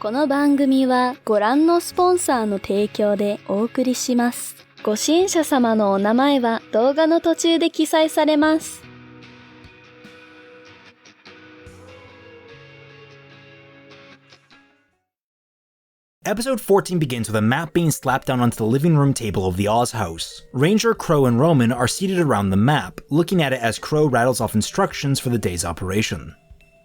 この番組はご覧のスポンサーの提供でお送りします。ご支援者様のお名前は動画の途中で記載されます。Episode 14 begins with a map being slapped down onto the living room table of the Oz house. Ranger, Qrow, and Roman are seated around the map, looking at it as Qrow rattles off instructions for the day's operation.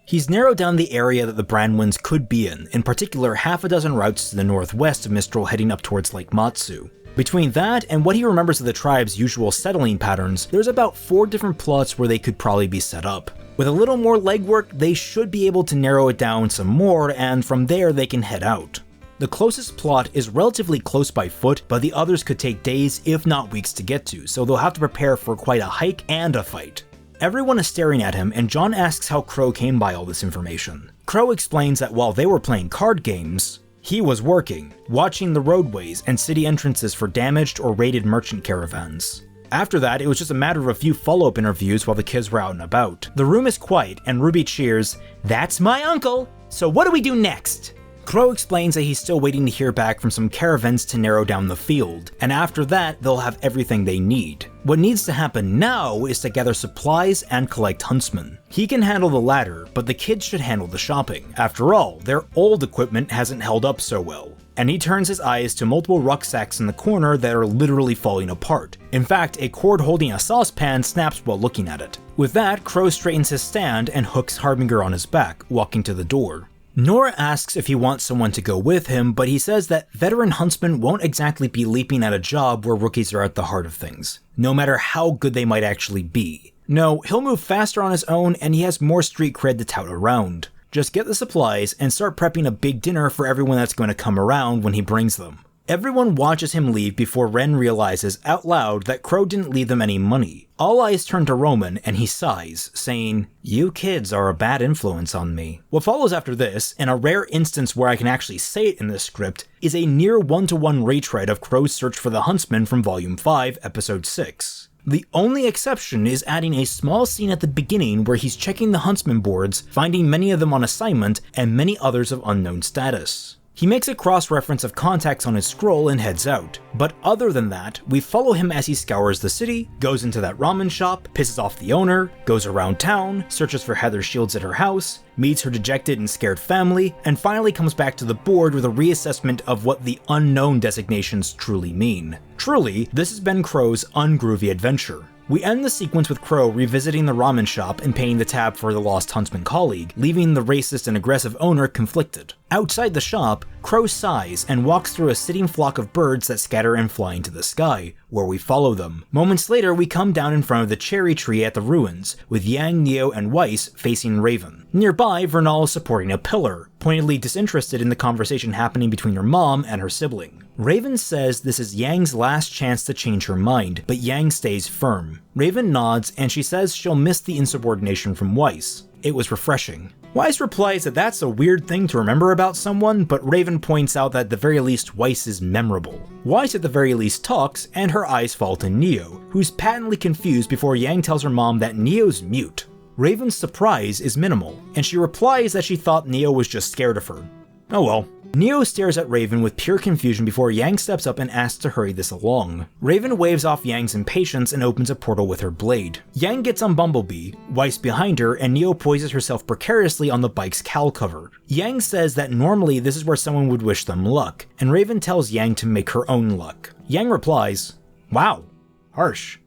He's narrowed down the area that the Brandwinds could be in particular half a dozen routes to the northwest of Mistral heading up towards Lake Matsu. Between that and what he remembers of the tribe's usual settling patterns, there's about 4 different plots where they could probably be set up. With a little more legwork, they should be able to narrow it down some more, and from there they can head out. The closest plot is relatively close by foot, but the others could take days, if not weeks to get to, so they'll have to prepare for quite a hike and a fight. Everyone is staring at him, and John asks how Qrow came by all this information. Qrow explains that while they were playing card games, he was working, watching the roadways and city entrances for damaged or raided merchant caravans. After that, it was just a matter of a few follow-up interviews while the kids were out and about. The room is quiet, and Ruby cheers, "That's my uncle! So what do we do next?" Qrow explains that he's still waiting to hear back from some caravans to narrow down the field, and after that, they'll have everything they need. What needs to happen now is to gather supplies and collect huntsmen. He can handle the latter, but the kids should handle the shopping. After all, their old equipment hasn't held up so well. And he turns his eyes to multiple rucksacks in the corner that are literally falling apart. In fact, a cord holding a saucepan snaps while looking at it. With that, Qrow straightens his stand and hooks Harbinger on his back, walking to the door. Nora asks if he wants someone to go with him, but he says that veteran huntsmen won't exactly be leaping at a job where rookies are at the heart of things, no matter how good they might actually be. No, he'll move faster on his own, and he has more street cred to tout around. Just get the supplies and start prepping a big dinner for everyone that's going to come around when he brings them. Everyone watches him leave before Ren realizes out loud that Qrow didn't leave them any money. All eyes turn to Roman and he sighs, saying, "You kids are a bad influence on me." What follows after this, in a rare instance where I can actually say it in this script, is a near one-to-one retread of Qrow's search for the Huntsman from Volume 5, Episode 6. The only exception is adding a small scene at the beginning where he's checking the Huntsman boards, finding many of them on assignment and many others of unknown status. He makes a cross-reference of contacts on his scroll and heads out, but other than that, we follow him as he scours the city, goes into that ramen shop, pisses off the owner, goes around town, searches for Heather Shields at her house, meets her dejected and scared family, and finally comes back to the board with a reassessment of what the unknown designations truly mean. Truly, this has been Qrow's ungroovy adventure. We end the sequence with Qrow revisiting the ramen shop and paying the tab for the lost huntsman colleague, leaving the racist and aggressive owner conflicted. Outside the shop, Qrow sighs and walks through a sitting flock of birds that scatter and fly into the sky, where we follow them. Moments later, we come down in front of the cherry tree at the ruins, with Yang, Neo, and Weiss facing Raven. Nearby, Vernal is supporting a pillar, pointedly disinterested in the conversation happening between her mom and her sibling. Raven says this is Yang's last chance to change her mind, but Yang stays firm. Raven nods, and she says she'll miss the insubordination from Weiss. It was refreshing. Weiss replies that that's a weird thing to remember about someone, but Raven points out that at the very least Weiss is memorable. Weiss at the very least talks, and her eyes fall to Neo, who's patently confused before Yang tells her mom that Neo's mute. Raven's surprise is minimal, and she replies that she thought Neo was just scared of her. Oh well. Neo stares at Raven with pure confusion before Yang steps up and asks to hurry this along. Raven waves off Yang's impatience and opens a portal with her blade. Yang gets on Bumblebee, Weiss behind her, and Neo poises herself precariously on the bike's cowl cover. Yang says that normally this is where someone would wish them luck, and Raven tells Yang to make her own luck. Yang replies, "Wow, harsh,"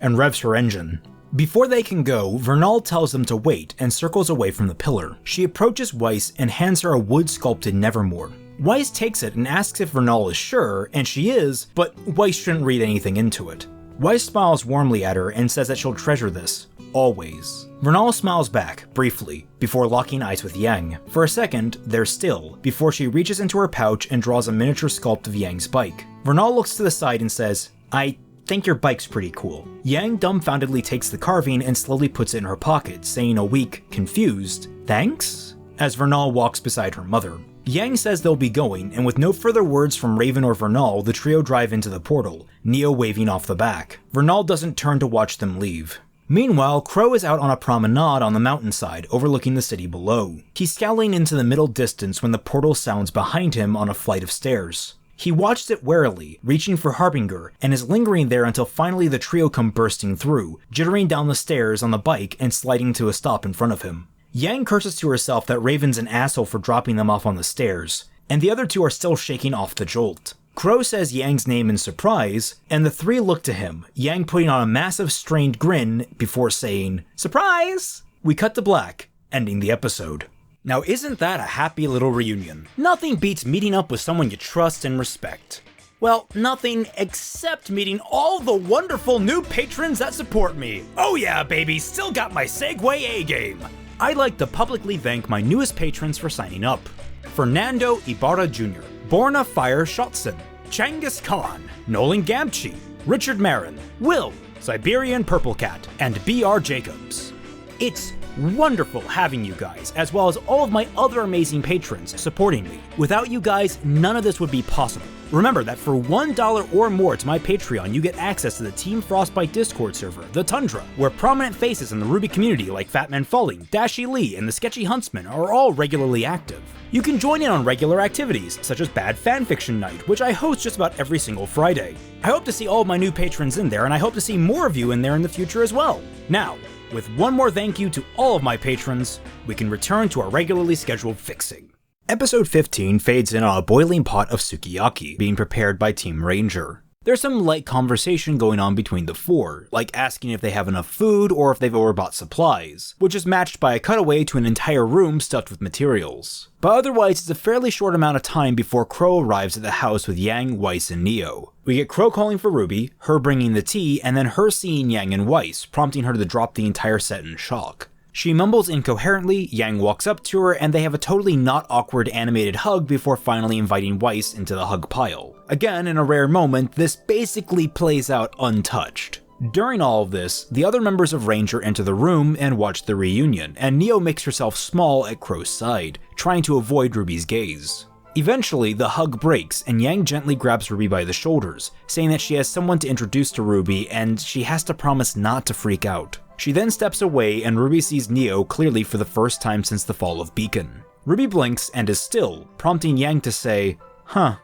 and revs her engine. Before they can go, Vernal tells them to wait and circles away from the pillar. She approaches Weiss and hands her a wood-sculpted Nevermore. Weiss takes it and asks if Vernal is sure, and she is, but Weiss shouldn't read anything into it. Weiss smiles warmly at her and says that she'll treasure this, always. Vernal smiles back, briefly, before locking eyes with Yang. For a second, they're still, before she reaches into her pouch and draws a miniature sculpt of Yang's bike. Vernal looks to the side and says, "I think your bike's pretty cool." Yang dumbfoundedly takes the carving and slowly puts it in her pocket, saying a weak, confused, "Thanks?" as Vernal walks beside her mother. Yang says they'll be going, and with no further words from Raven or Vernal, the trio drive into the portal, Neo waving off the back. Vernal doesn't turn to watch them leave. Meanwhile, Qrow is out on a promenade on the mountainside, overlooking the city below. He's scowling into the middle distance when the portal sounds behind him on a flight of stairs. He watched it warily, reaching for Harbinger, and is lingering there until finally the trio come bursting through, jittering down the stairs on the bike and sliding to a stop in front of him. Yang curses to herself that Raven's an asshole for dropping them off on the stairs, and the other two are still shaking off the jolt. Qrow says Yang's name in surprise, and the three look to him, Yang putting on a massive strained grin before saying, "Surprise!" We cut to black, ending the episode. Now isn't that a happy little reunion? Nothing beats meeting up with someone you trust and respect. Well, nothing except meeting all the wonderful new patrons that support me. Oh yeah, baby, still got my Segway A-game. I'd like to publicly thank my newest patrons for signing up. Fernando Ibarra Jr., Borna Fire Shotson, Changus Khan, Nolan Gamchi, Richard Marin, Will, Siberian Purple Cat, and B.R. Jacobs. It's wonderful having you guys, as well as all of my other amazing patrons supporting me. Without you guys, none of this would be possible. Remember that for $1 or more to my Patreon, you get access to the Team Frostbite Discord server, The Tundra, where prominent faces in the RWBY community like FatmanFalling, Dashy Lee, and the Sketchy Huntsman are all regularly active. You can join in on regular activities, such as Bad Fanfiction Night, which I host just about every single Friday. I hope to see all of my new patrons in there, and I hope to see more of you in there in the future as well. Now, with one more thank you to all of my patrons, we can return to our regularly scheduled fixing. Episode 15 fades in on a boiling pot of sukiyaki being prepared by Team Ranger. There's some light conversation going on between the four, like asking if they have enough food or if they've overbought supplies, which is matched by a cutaway to an entire room stuffed with materials. But otherwise, it's a fairly short amount of time before Qrow arrives at the house with Yang, Weiss, and Neo. We get Qrow calling for Ruby, her bringing the tea, and then her seeing Yang and Weiss, prompting her to drop the entire set in shock. She mumbles incoherently, Yang walks up to her, and they have a totally not awkward animated hug before finally inviting Weiss into the hug pile. Again, in a rare moment, this basically plays out untouched. During all of this, the other members of Ranger enter the room and watch the reunion, and Neo makes herself small at Qrow's side, trying to avoid Ruby's gaze. Eventually, the hug breaks, and Yang gently grabs Ruby by the shoulders, saying that she has someone to introduce to Ruby and she has to promise not to freak out. She then steps away and Ruby sees Neo clearly for the first time since the fall of Beacon. Ruby blinks and is still, prompting Yang to say, "Huh,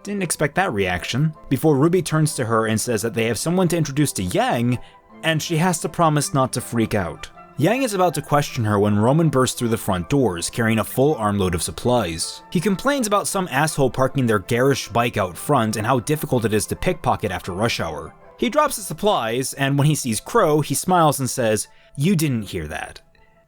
didn't expect that reaction," before Ruby turns to her and says that they have someone to introduce to Yang, and she has to promise not to freak out. Yang is about to question her when Roman bursts through the front doors, carrying a full armload of supplies. He complains about some asshole parking their garish bike out front and how difficult it is to pickpocket after rush hour. He drops the supplies, and when he sees Qrow, he smiles and says, "You didn't hear that."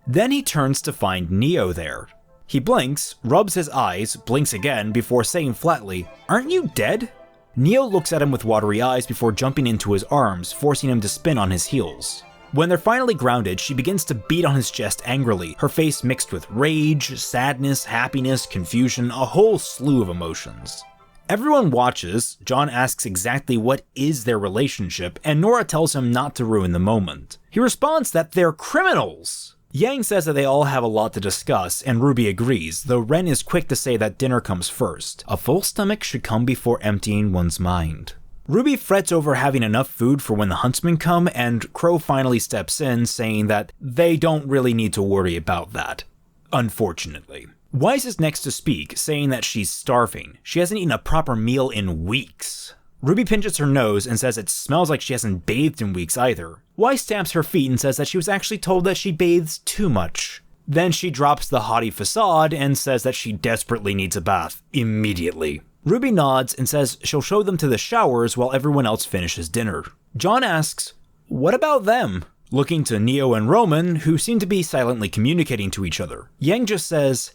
Then he turns to find Neo there. He blinks, rubs his eyes, blinks again before saying flatly, "Aren't you dead?" Neo looks at him with watery eyes before jumping into his arms, forcing him to spin on his heels. When they're finally grounded, she begins to beat on his chest angrily, her face mixed with rage, sadness, happiness, confusion, a whole slew of emotions. Everyone watches, John asks exactly what is their relationship, and Nora tells him not to ruin the moment. He responds that they're criminals! Yang says that they all have a lot to discuss, and Ruby agrees, though Ren is quick to say that dinner comes first. A full stomach should come before emptying one's mind. Ruby frets over having enough food for when the huntsmen come, and Qrow finally steps in, saying that they don't really need to worry about that. Unfortunately. Weiss is next to speak, saying that she's starving. She hasn't eaten a proper meal in weeks. Ruby pinches her nose and says it smells like she hasn't bathed in weeks either. Weiss stamps her feet and says that she was actually told that she bathes too much. Then she drops the haughty facade and says that she desperately needs a bath immediately. Ruby nods and says she'll show them to the showers while everyone else finishes dinner. John asks, "What about them?" looking to Neo and Roman, who seem to be silently communicating to each other. Yang just says,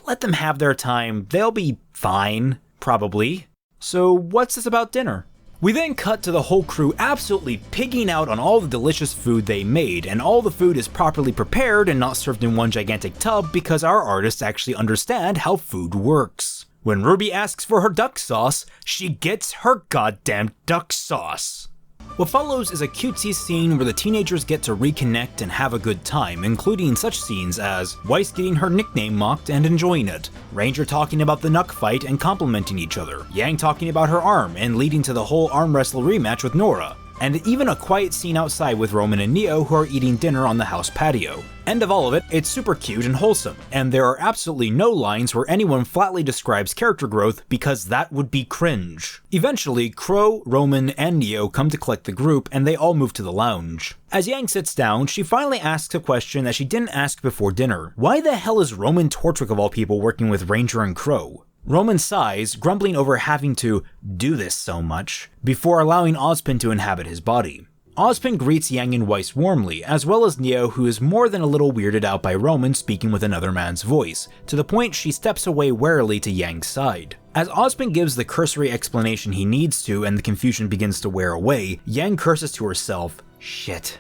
let them have their time, they'll be fine, probably. So what's this about dinner? We then cut to the whole crew absolutely pigging out on all the delicious food they made, and all the food is properly prepared and not served in one gigantic tub because our artists actually understand how food works. When Ruby asks for her duck sauce, she gets her goddamn duck sauce. What follows is a cutesy scene where the teenagers get to reconnect and have a good time, including such scenes as Weiss getting her nickname mocked and enjoying it, Ranger talking about the Nuck fight and complimenting each other, Yang talking about her arm and leading to the whole arm wrestle rematch with Nora, and even a quiet scene outside with Roman and Neo who are eating dinner on the house patio. End of all of it, it's super cute and wholesome, and there are absolutely no lines where anyone flatly describes character growth because that would be cringe. Eventually, Qrow, Roman, and Neo come to collect the group and they all move to the lounge. As Yang sits down, she finally asks a question that she didn't ask before dinner. Why the hell is Roman Tortwick of all people working with Ranger and Qrow? Roman sighs, grumbling over having to do this so much, before allowing Ozpin to inhabit his body. Ozpin greets Yang and Weiss warmly, as well as Neo, who is more than a little weirded out by Roman speaking with another man's voice, to the point she steps away warily to Yang's side. As Ozpin gives the cursory explanation he needs to and the confusion begins to wear away, Yang curses to herself, "Shit,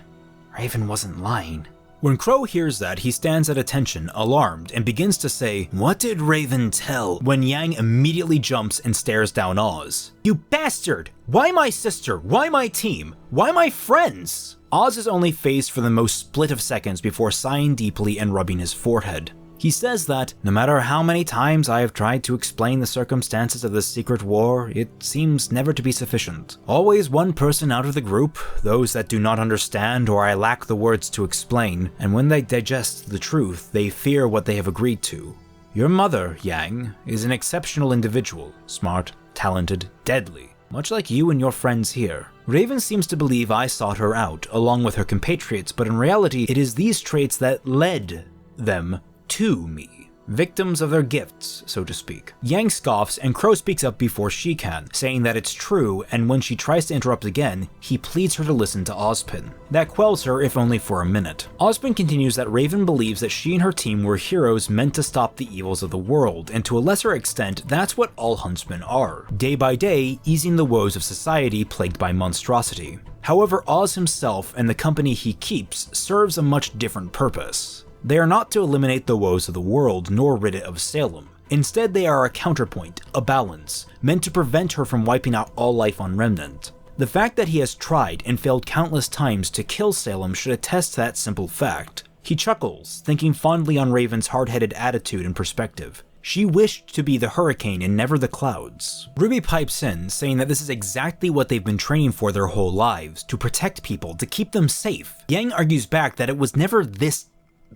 Raven wasn't lying." When Qrow hears that, he stands at attention, alarmed, and begins to say, "What did Raven tell?" when Yang immediately jumps and stares down Oz. "You bastard! Why my sister? Why my team? Why my friends?" Oz is only phased for the most split of seconds before sighing deeply and rubbing his forehead. He says that, "No matter how many times I have tried to explain the circumstances of this secret war, it seems never to be sufficient. Always one person out of the group, those that do not understand or I lack the words to explain, and when they digest the truth, they fear what they have agreed to. Your mother, Yang, is an exceptional individual, smart, talented, deadly, much like you and your friends here. Raven seems to believe I sought her out, along with her compatriots, but in reality, it is these traits that led them to me. Victims of their gifts, so to speak." Yang scoffs and Qrow speaks up before she can, saying that it's true, and when she tries to interrupt again, he pleads her to listen to Ozpin. That quells her, if only for a minute. Ozpin continues that Raven believes that she and her team were heroes meant to stop the evils of the world, and to a lesser extent, that's what all huntsmen are. Day by day, easing the woes of society plagued by monstrosity. However, Oz himself and the company he keeps serves a much different purpose. They are not to eliminate the woes of the world, nor rid it of Salem. Instead, they are a counterpoint, a balance, meant to prevent her from wiping out all life on Remnant. The fact that he has tried and failed countless times to kill Salem should attest to that simple fact. He chuckles, thinking fondly on Raven's hard-headed attitude and perspective. She wished to be the hurricane and never the clouds. Ruby pipes in, saying that this is exactly what they've been training for their whole lives, to protect people, to keep them safe. Yang argues back that it was never this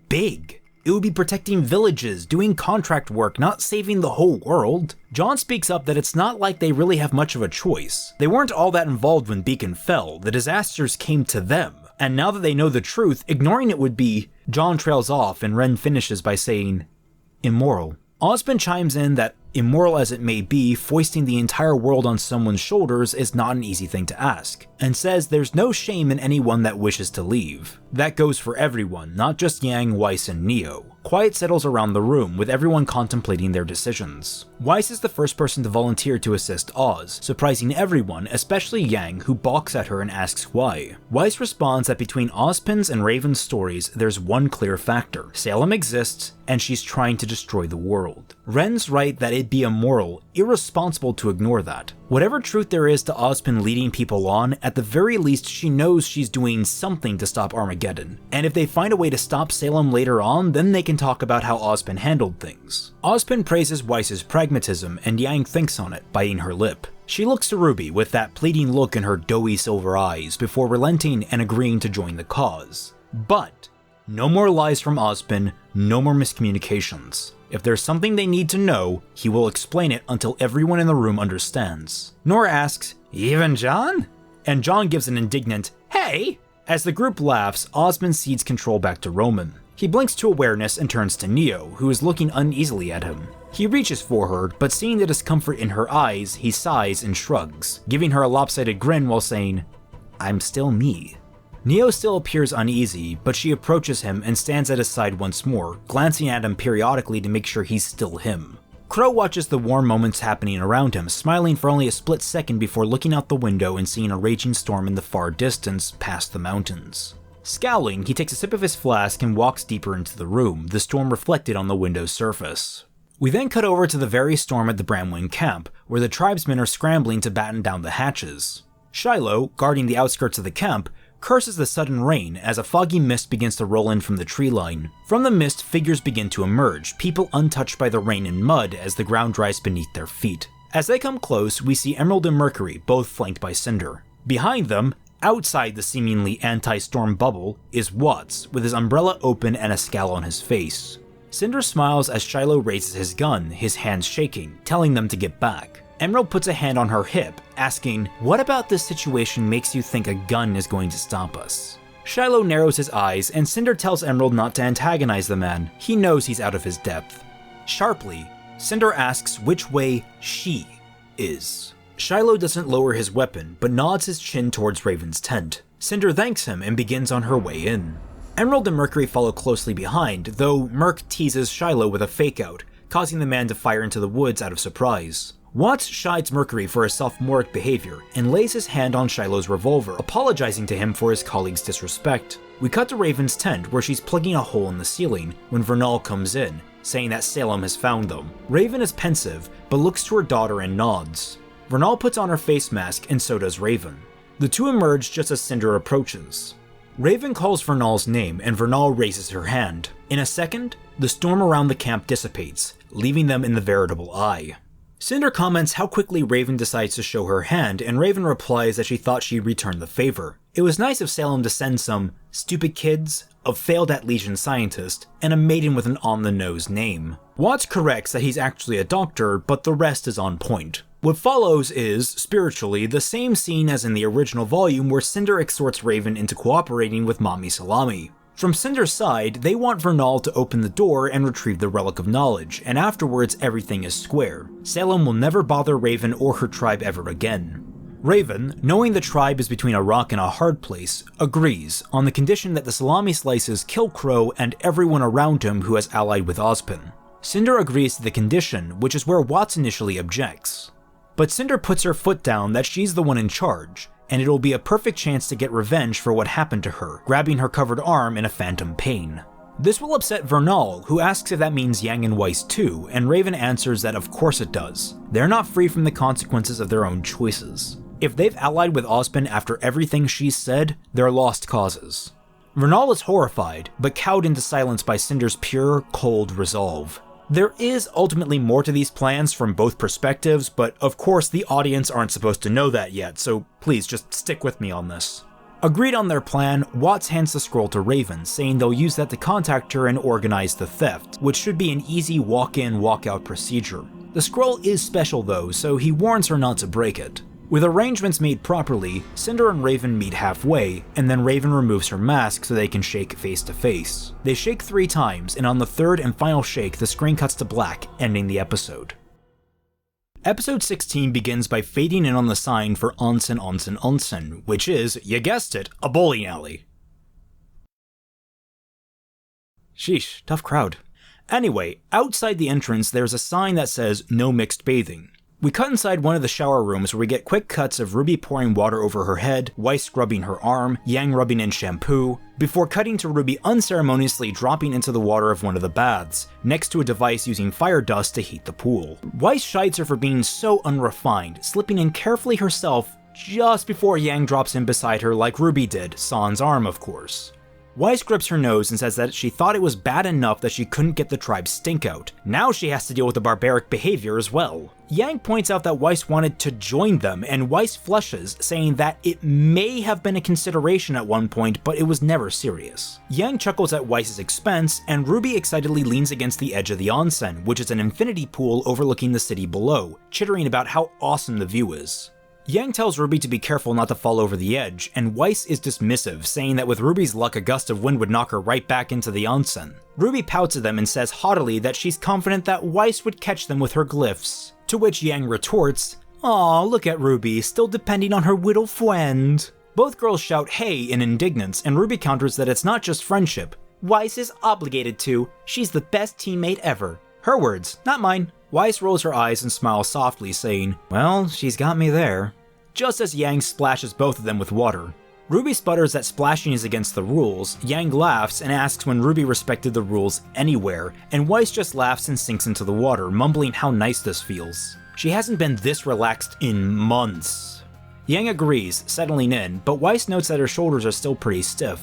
big. It would be protecting villages, doing contract work, not saving the whole world. John speaks up that it's not like they really have much of a choice. They weren't all that involved when Beacon fell, the disasters came to them. And now that they know the truth, ignoring it would be... John trails off and Ren finishes by saying, "Immoral." Ozpin chimes in that, immoral as it may be, foisting the entire world on someone's shoulders is not an easy thing to ask, and says there's no shame in anyone that wishes to leave. That goes for everyone, not just Yang, Weiss, and Neo. Quiet settles around the room, with everyone contemplating their decisions. Weiss is the first person to volunteer to assist Oz, surprising everyone, especially Yang, who balks at her and asks why. Weiss responds that between Ozpin's and Raven's stories, there's one clear factor. Salem exists, and she's trying to destroy the world. Ren's right that it'd be immoral, irresponsible to ignore that. Whatever truth there is to Ozpin leading people on, at the very least she knows she's doing something to stop Armageddon. And if they find a way to stop Salem later on, then they can talk about how Ozpin handled things. Ozpin praises Weiss's pragmatism, and Yang thinks on it, biting her lip. She looks to Ruby with that pleading look in her doughy silver eyes before relenting and agreeing to join the cause. But no more lies from Ozpin, no more miscommunications. If there's something they need to know, he will explain it until everyone in the room understands. Nora asks, "Even John?" And John gives an indignant, "Hey!" As the group laughs, Ozpin cedes control back to Roman. He blinks to awareness and turns to Neo, who is looking uneasily at him. He reaches for her, but seeing the discomfort in her eyes, he sighs and shrugs, giving her a lopsided grin while saying, "I'm still me." Neo still appears uneasy, but she approaches him and stands at his side once more, glancing at him periodically to make sure he's still him. Qrow watches the warm moments happening around him, smiling for only a split second before looking out the window and seeing a raging storm in the far distance, past the mountains. Scowling, he takes a sip of his flask and walks deeper into the room, the storm reflected on the window's surface. We then cut over to the very storm at the Bramwing camp, where the tribesmen are scrambling to batten down the hatches. Shiloh, guarding the outskirts of the camp, curses the sudden rain as a foggy mist begins to roll in from the tree line. From the mist, figures begin to emerge, people untouched by the rain and mud as the ground dries beneath their feet. As they come close, we see Emerald and Mercury, both flanked by Cinder. Behind them, Outside the seemingly anti-storm bubble is Watts, with his umbrella open and a scowl on his face. Cinder smiles as Shiloh raises his gun, his hands shaking, telling them to get back. Emerald puts a hand on her hip, asking, "What about this situation makes you think a gun is going to stop us?" Shiloh narrows his eyes, and Cinder tells Emerald not to antagonize the man. He knows he's out of his depth. Sharply, Cinder asks which way she is. Shiloh doesn't lower his weapon, but nods his chin towards Raven's tent. Cinder thanks him and begins on her way in. Emerald and Mercury follow closely behind, though Merc teases Shiloh with a fake-out, causing the man to fire into the woods out of surprise. Watts chides Mercury for his sophomoric behavior and lays his hand on Shiloh's revolver, apologizing to him for his colleague's disrespect. We cut to Raven's tent, where she's plugging a hole in the ceiling when Vernal comes in, saying that Salem has found them. Raven is pensive, but looks to her daughter and nods. Vernal puts on her face mask, and so does Raven. The two emerge just as Cinder approaches. Raven calls Vernal's name, and Vernal raises her hand. In a second, the storm around the camp dissipates, leaving them in the veritable eye. Cinder comments how quickly Raven decides to show her hand, and Raven replies that she thought she'd return the favor. It was nice of Salem to send some stupid kids, a failed-at-Legion scientist, and a maiden with an on-the-nose name. Watts corrects that he's actually a doctor, but the rest is on point. What follows is, spiritually, the same scene as in the original volume where Cinder exhorts Raven into cooperating with Mommy Salami. From Cinder's side, they want Vernal to open the door and retrieve the Relic of Knowledge, and afterwards everything is square. Salem will never bother Raven or her tribe ever again. Raven, knowing the tribe is between a rock and a hard place, agrees, on the condition that the salami slices kill Qrow and everyone around him who has allied with Ozpin. Cinder agrees to the condition, which is where Watts initially objects. But Cinder puts her foot down that she's the one in charge, and it'll be a perfect chance to get revenge for what happened to her, grabbing her covered arm in a phantom pain. This will upset Vernal, who asks if that means Yang and Weiss too, and Raven answers that of course it does. They're not free from the consequences of their own choices. If they've allied with Ozpin after everything she's said, they're lost causes. Vernal is horrified, but cowed into silence by Cinder's pure, cold resolve. There is ultimately more to these plans from both perspectives, but of course the audience aren't supposed to know that yet, so please just stick with me on this. Agreed on their plan, Watts hands the scroll to Raven, saying they'll use that to contact her and organize the theft, which should be an easy walk-in, walk-out procedure. The scroll is special though, so he warns her not to break it. With arrangements made properly, Cinder and Raven meet halfway, and then Raven removes her mask so they can shake face to face. They shake 3 times, and on the third and final shake, the screen cuts to black, ending the episode. Episode 16 begins by fading in on the sign for Onsen, Onsen, Onsen, which is, you guessed it, a bowling alley. Sheesh, tough crowd. Anyway, outside the entrance there's a sign that says, no mixed bathing. We cut inside one of the shower rooms where we get quick cuts of RWBY pouring water over her head, Weiss scrubbing her arm, Yang rubbing in shampoo, before cutting to RWBY unceremoniously dropping into the water of one of the baths, next to a device using fire dust to heat the pool. Weiss chides her for being so unrefined, slipping in carefully herself just before Yang drops in beside her like RWBY did, San's arm of course. Weiss grips her nose and says that she thought it was bad enough that she couldn't get the tribe's stink out. Now she has to deal with the barbaric behavior as well. Yang points out that Weiss wanted to join them, and Weiss flushes, saying that it may have been a consideration at one point, but it was never serious. Yang chuckles at Weiss's expense, and RWBY excitedly leans against the edge of the onsen, which is an infinity pool overlooking the city below, chittering about how awesome the view is. Yang tells RWBY to be careful not to fall over the edge, and Weiss is dismissive, saying that with RWBY's luck a gust of wind would knock her right back into the onsen. RWBY pouts at them and says haughtily that she's confident that Weiss would catch them with her glyphs, to which Yang retorts, "Aw, look at RWBY, still depending on her little friend." Both girls shout hey in indignance, and RWBY counters that it's not just friendship. Weiss is obligated to, she's the best teammate ever. Her words, not mine. Weiss rolls her eyes and smiles softly, saying, well, she's got me there. Just as Yang splashes both of them with water. RWBY sputters that splashing is against the rules, Yang laughs and asks when RWBY respected the rules anywhere, and Weiss just laughs and sinks into the water, mumbling how nice this feels. She hasn't been this relaxed in months. Yang agrees, settling in, but Weiss notes that her shoulders are still pretty stiff.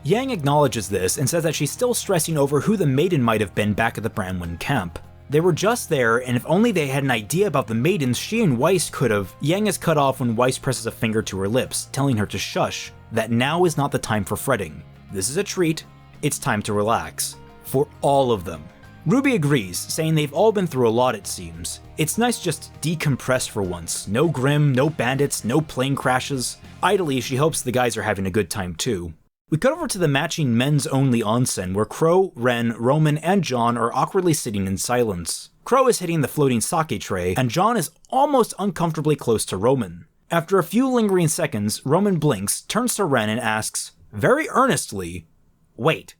Yang acknowledges this and says that she's still stressing over who the maiden might have been back at the Branwen camp. They were just there, and if only they had an idea about the maidens she and Weiss could have. Yang is cut off when Weiss presses a finger to her lips, telling her to shush, that now is not the time for fretting. This is a treat. It's time to relax. For all of them. RWBY agrees, saying they've all been through a lot it seems. It's nice just decompress for once. No Grim, no bandits, no plane crashes. Idly, she hopes the guys are having a good time too. We cut over to the matching men's-only onsen where Qrow, Ren, Roman, and John are awkwardly sitting in silence. Qrow is hitting the floating sake tray, and John is almost uncomfortably close to Roman. After a few lingering seconds, Roman blinks, turns to Ren, and asks, very earnestly, "Wait,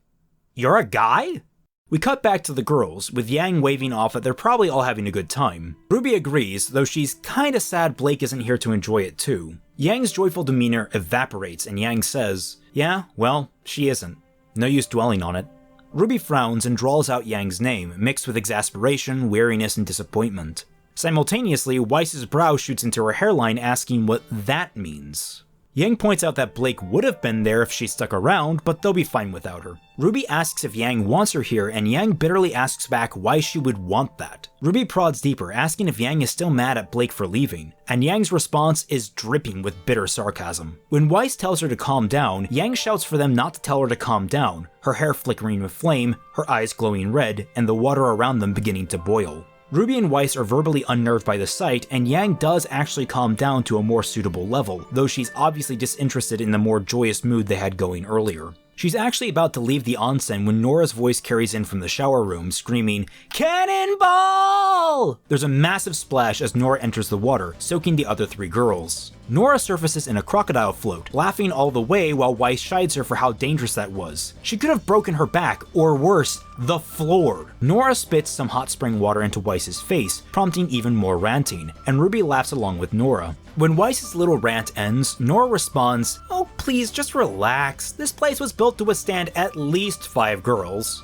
you're a guy?" We cut back to the girls, with Yang waving off that they're probably all having a good time. RWBY agrees, though she's kinda sad Blake isn't here to enjoy it too. Yang's joyful demeanor evaporates, and Yang says, "Yeah, well, she isn't. No use dwelling on it." RWBY frowns and drawls out Yang's name, mixed with exasperation, weariness, and disappointment. Simultaneously, Weiss's brow shoots into her hairline, asking what that means. Yang points out that Blake would have been there if she stuck around, but they'll be fine without her. RWBY asks if Yang wants her here, and Yang bitterly asks back why she would want that. RWBY prods deeper, asking if Yang is still mad at Blake for leaving, and Yang's response is dripping with bitter sarcasm. When Weiss tells her to calm down, Yang shouts for them not to tell her to calm down, her hair flickering with flame, her eyes glowing red, and the water around them beginning to boil. RWBY and Weiss are verbally unnerved by the sight, and Yang does actually calm down to a more suitable level, though she's obviously disinterested in the more joyous mood they had going earlier. She's actually about to leave the onsen when Nora's voice carries in from the shower room, screaming, "Cannonball!" There's a massive splash as Nora enters the water, soaking the other three girls. Nora surfaces in a crocodile float, laughing all the way while Weiss chides her for how dangerous that was. She could have broken her back, or worse, the floor. Nora spits some hot spring water into Weiss's face, prompting even more ranting, and RWBY laughs along with Nora. When Weiss's little rant ends, Nora responds, "Oh please, just relax. This place was built to withstand at least 5 girls."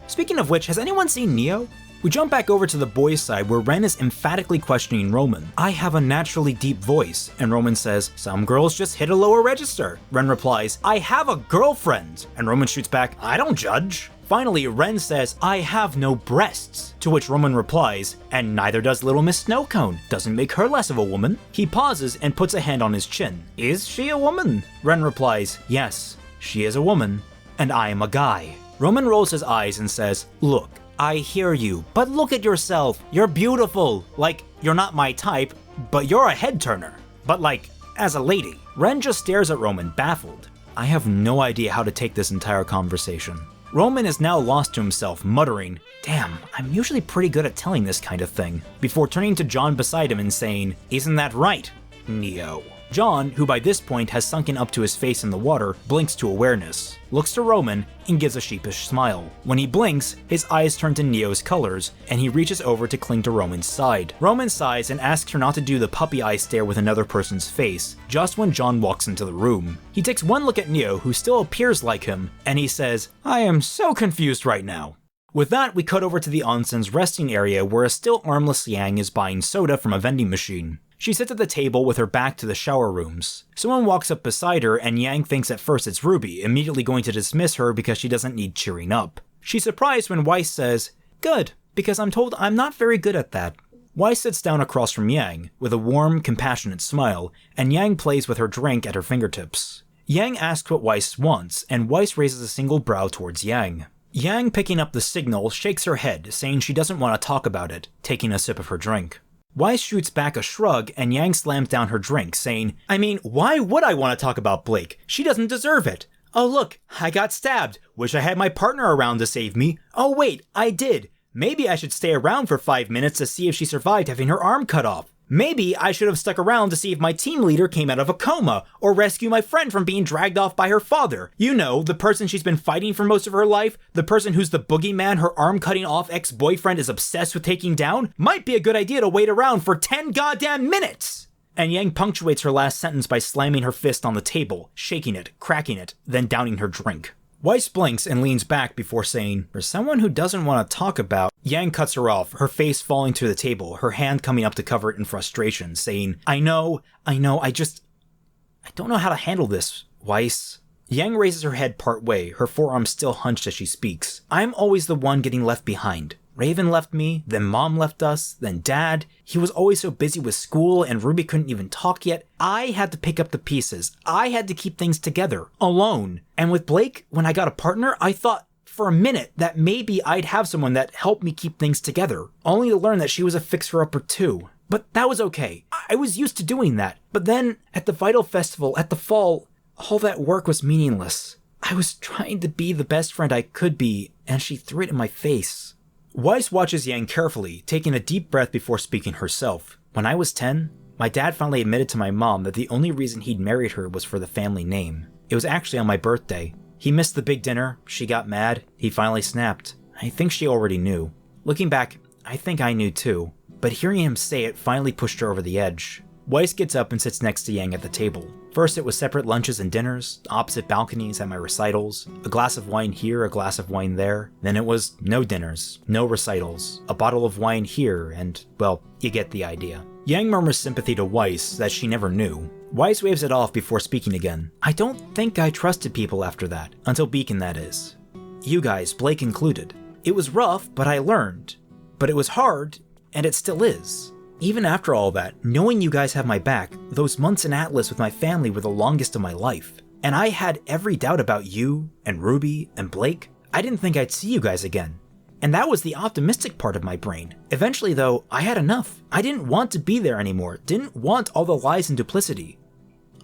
Speaking of which, has anyone seen Neo? We jump back over to the boys' side where Ren is emphatically questioning Roman. "I have a naturally deep voice," and Roman says, "Some girls just hit a lower register." Ren replies, "I have a girlfriend," and Roman shoots back, "I don't judge." Finally, Ren says, "I have no breasts," to which Roman replies, "And neither does Little Miss Snowcone. Doesn't make her less of a woman." He pauses and puts a hand on his chin. "Is she a woman?" Ren replies, "Yes, she is a woman, and I am a guy." Roman rolls his eyes and says, "Look, I hear you, but look at yourself. You're beautiful. Like, you're not my type, but you're a head turner. But like, as a lady." Ren just stares at Roman, baffled. I have no idea how to take this entire conversation. Roman is now lost to himself, muttering, "Damn, I'm usually pretty good at telling this kind of thing," before turning to John beside him and saying, "Isn't that right, Neo?" John, who by this point has sunken up to his face in the water, blinks to awareness, looks to Roman, and gives a sheepish smile. When he blinks, his eyes turn to Neo's colors, and he reaches over to cling to Roman's side. Roman sighs and asks her not to do the puppy eye stare with another person's face, just when John walks into the room. He takes one look at Neo, who still appears like him, and he says, "I am so confused right now." With that, we cut over to the onsen's resting area where a still armless Yang is buying soda from a vending machine. She sits at the table with her back to the shower rooms. Someone walks up beside her, and Yang thinks at first it's RWBY, immediately going to dismiss her because she doesn't need cheering up. She's surprised when Weiss says, "Good, because I'm told I'm not very good at that." Weiss sits down across from Yang, with a warm, compassionate smile, and Yang plays with her drink at her fingertips. Yang asks what Weiss wants, and Weiss raises a single brow towards Yang. Yang, picking up the signal, shakes her head, saying she doesn't want to talk about it, taking a sip of her drink. Weiss shoots back a shrug, and Yang slams down her drink, saying, "I mean, why would I want to talk about Blake? She doesn't deserve it. Oh look, I got stabbed. Wish I had my partner around to save me. Oh wait, I did. Maybe I should stay around for 5 minutes to see if she survived having her arm cut off. Maybe I should have stuck around to see if my team leader came out of a coma, or rescue my friend from being dragged off by her father. You know, the person she's been fighting for most of her life, the person who's the boogeyman her arm-cutting off ex-boyfriend is obsessed with taking down. Might be a good idea to wait around for 10 goddamn minutes!" And Yang punctuates her last sentence by slamming her fist on the table, shaking it, cracking it, then downing her drink. Weiss blinks and leans back before saying, "For someone who doesn't want to talk about..." Yang cuts her off, her face falling to the table, her hand coming up to cover it in frustration, saying, I know, I don't know how to handle this, Weiss." Yang raises her head part way, her forearm still hunched as she speaks. "I'm always the one getting left behind. Raven left me, then Mom left us, then Dad. He was always so busy with school and Ruby couldn't even talk yet. I had to pick up the pieces. I had to keep things together, alone. And with Blake, when I got a partner, I thought for a minute that maybe I'd have someone that helped me keep things together, only to learn that she was a fixer-upper too. But that was okay. I was used to doing that. But then, at the Vital Festival, at the fall, all that work was meaningless. I was trying to be the best friend I could be, and she threw it in my face. Weiss watches Yang carefully, taking a deep breath before speaking herself. When I was 10, my dad finally admitted to my mom that the only reason he'd married her was for the family name. It was actually on my birthday. He missed the big dinner, she got mad, he finally snapped. I think she already knew. Looking back, I think I knew too. But hearing him say it finally pushed her over the edge. Weiss gets up and sits next to Yang at the table. First it was separate lunches and dinners, opposite balconies at my recitals, a glass of wine here, a glass of wine there. Then it was no dinners, no recitals, a bottle of wine here, and, well, you get the idea. Yang murmurs sympathy to Weiss that she never knew. Weiss waves it off before speaking again. I don't think I trusted people after that, until Beacon that is. You guys, Blake included. It was rough, but I learned. But it was hard, and it still is. Even after all that, knowing you guys have my back, those months in Atlas with my family were the longest of my life. And I had every doubt about you, and Ruby, and Blake. I didn't think I'd see you guys again. And that was the optimistic part of my brain. Eventually though, I had enough. I didn't want to be there anymore, didn't want all the lies and duplicity.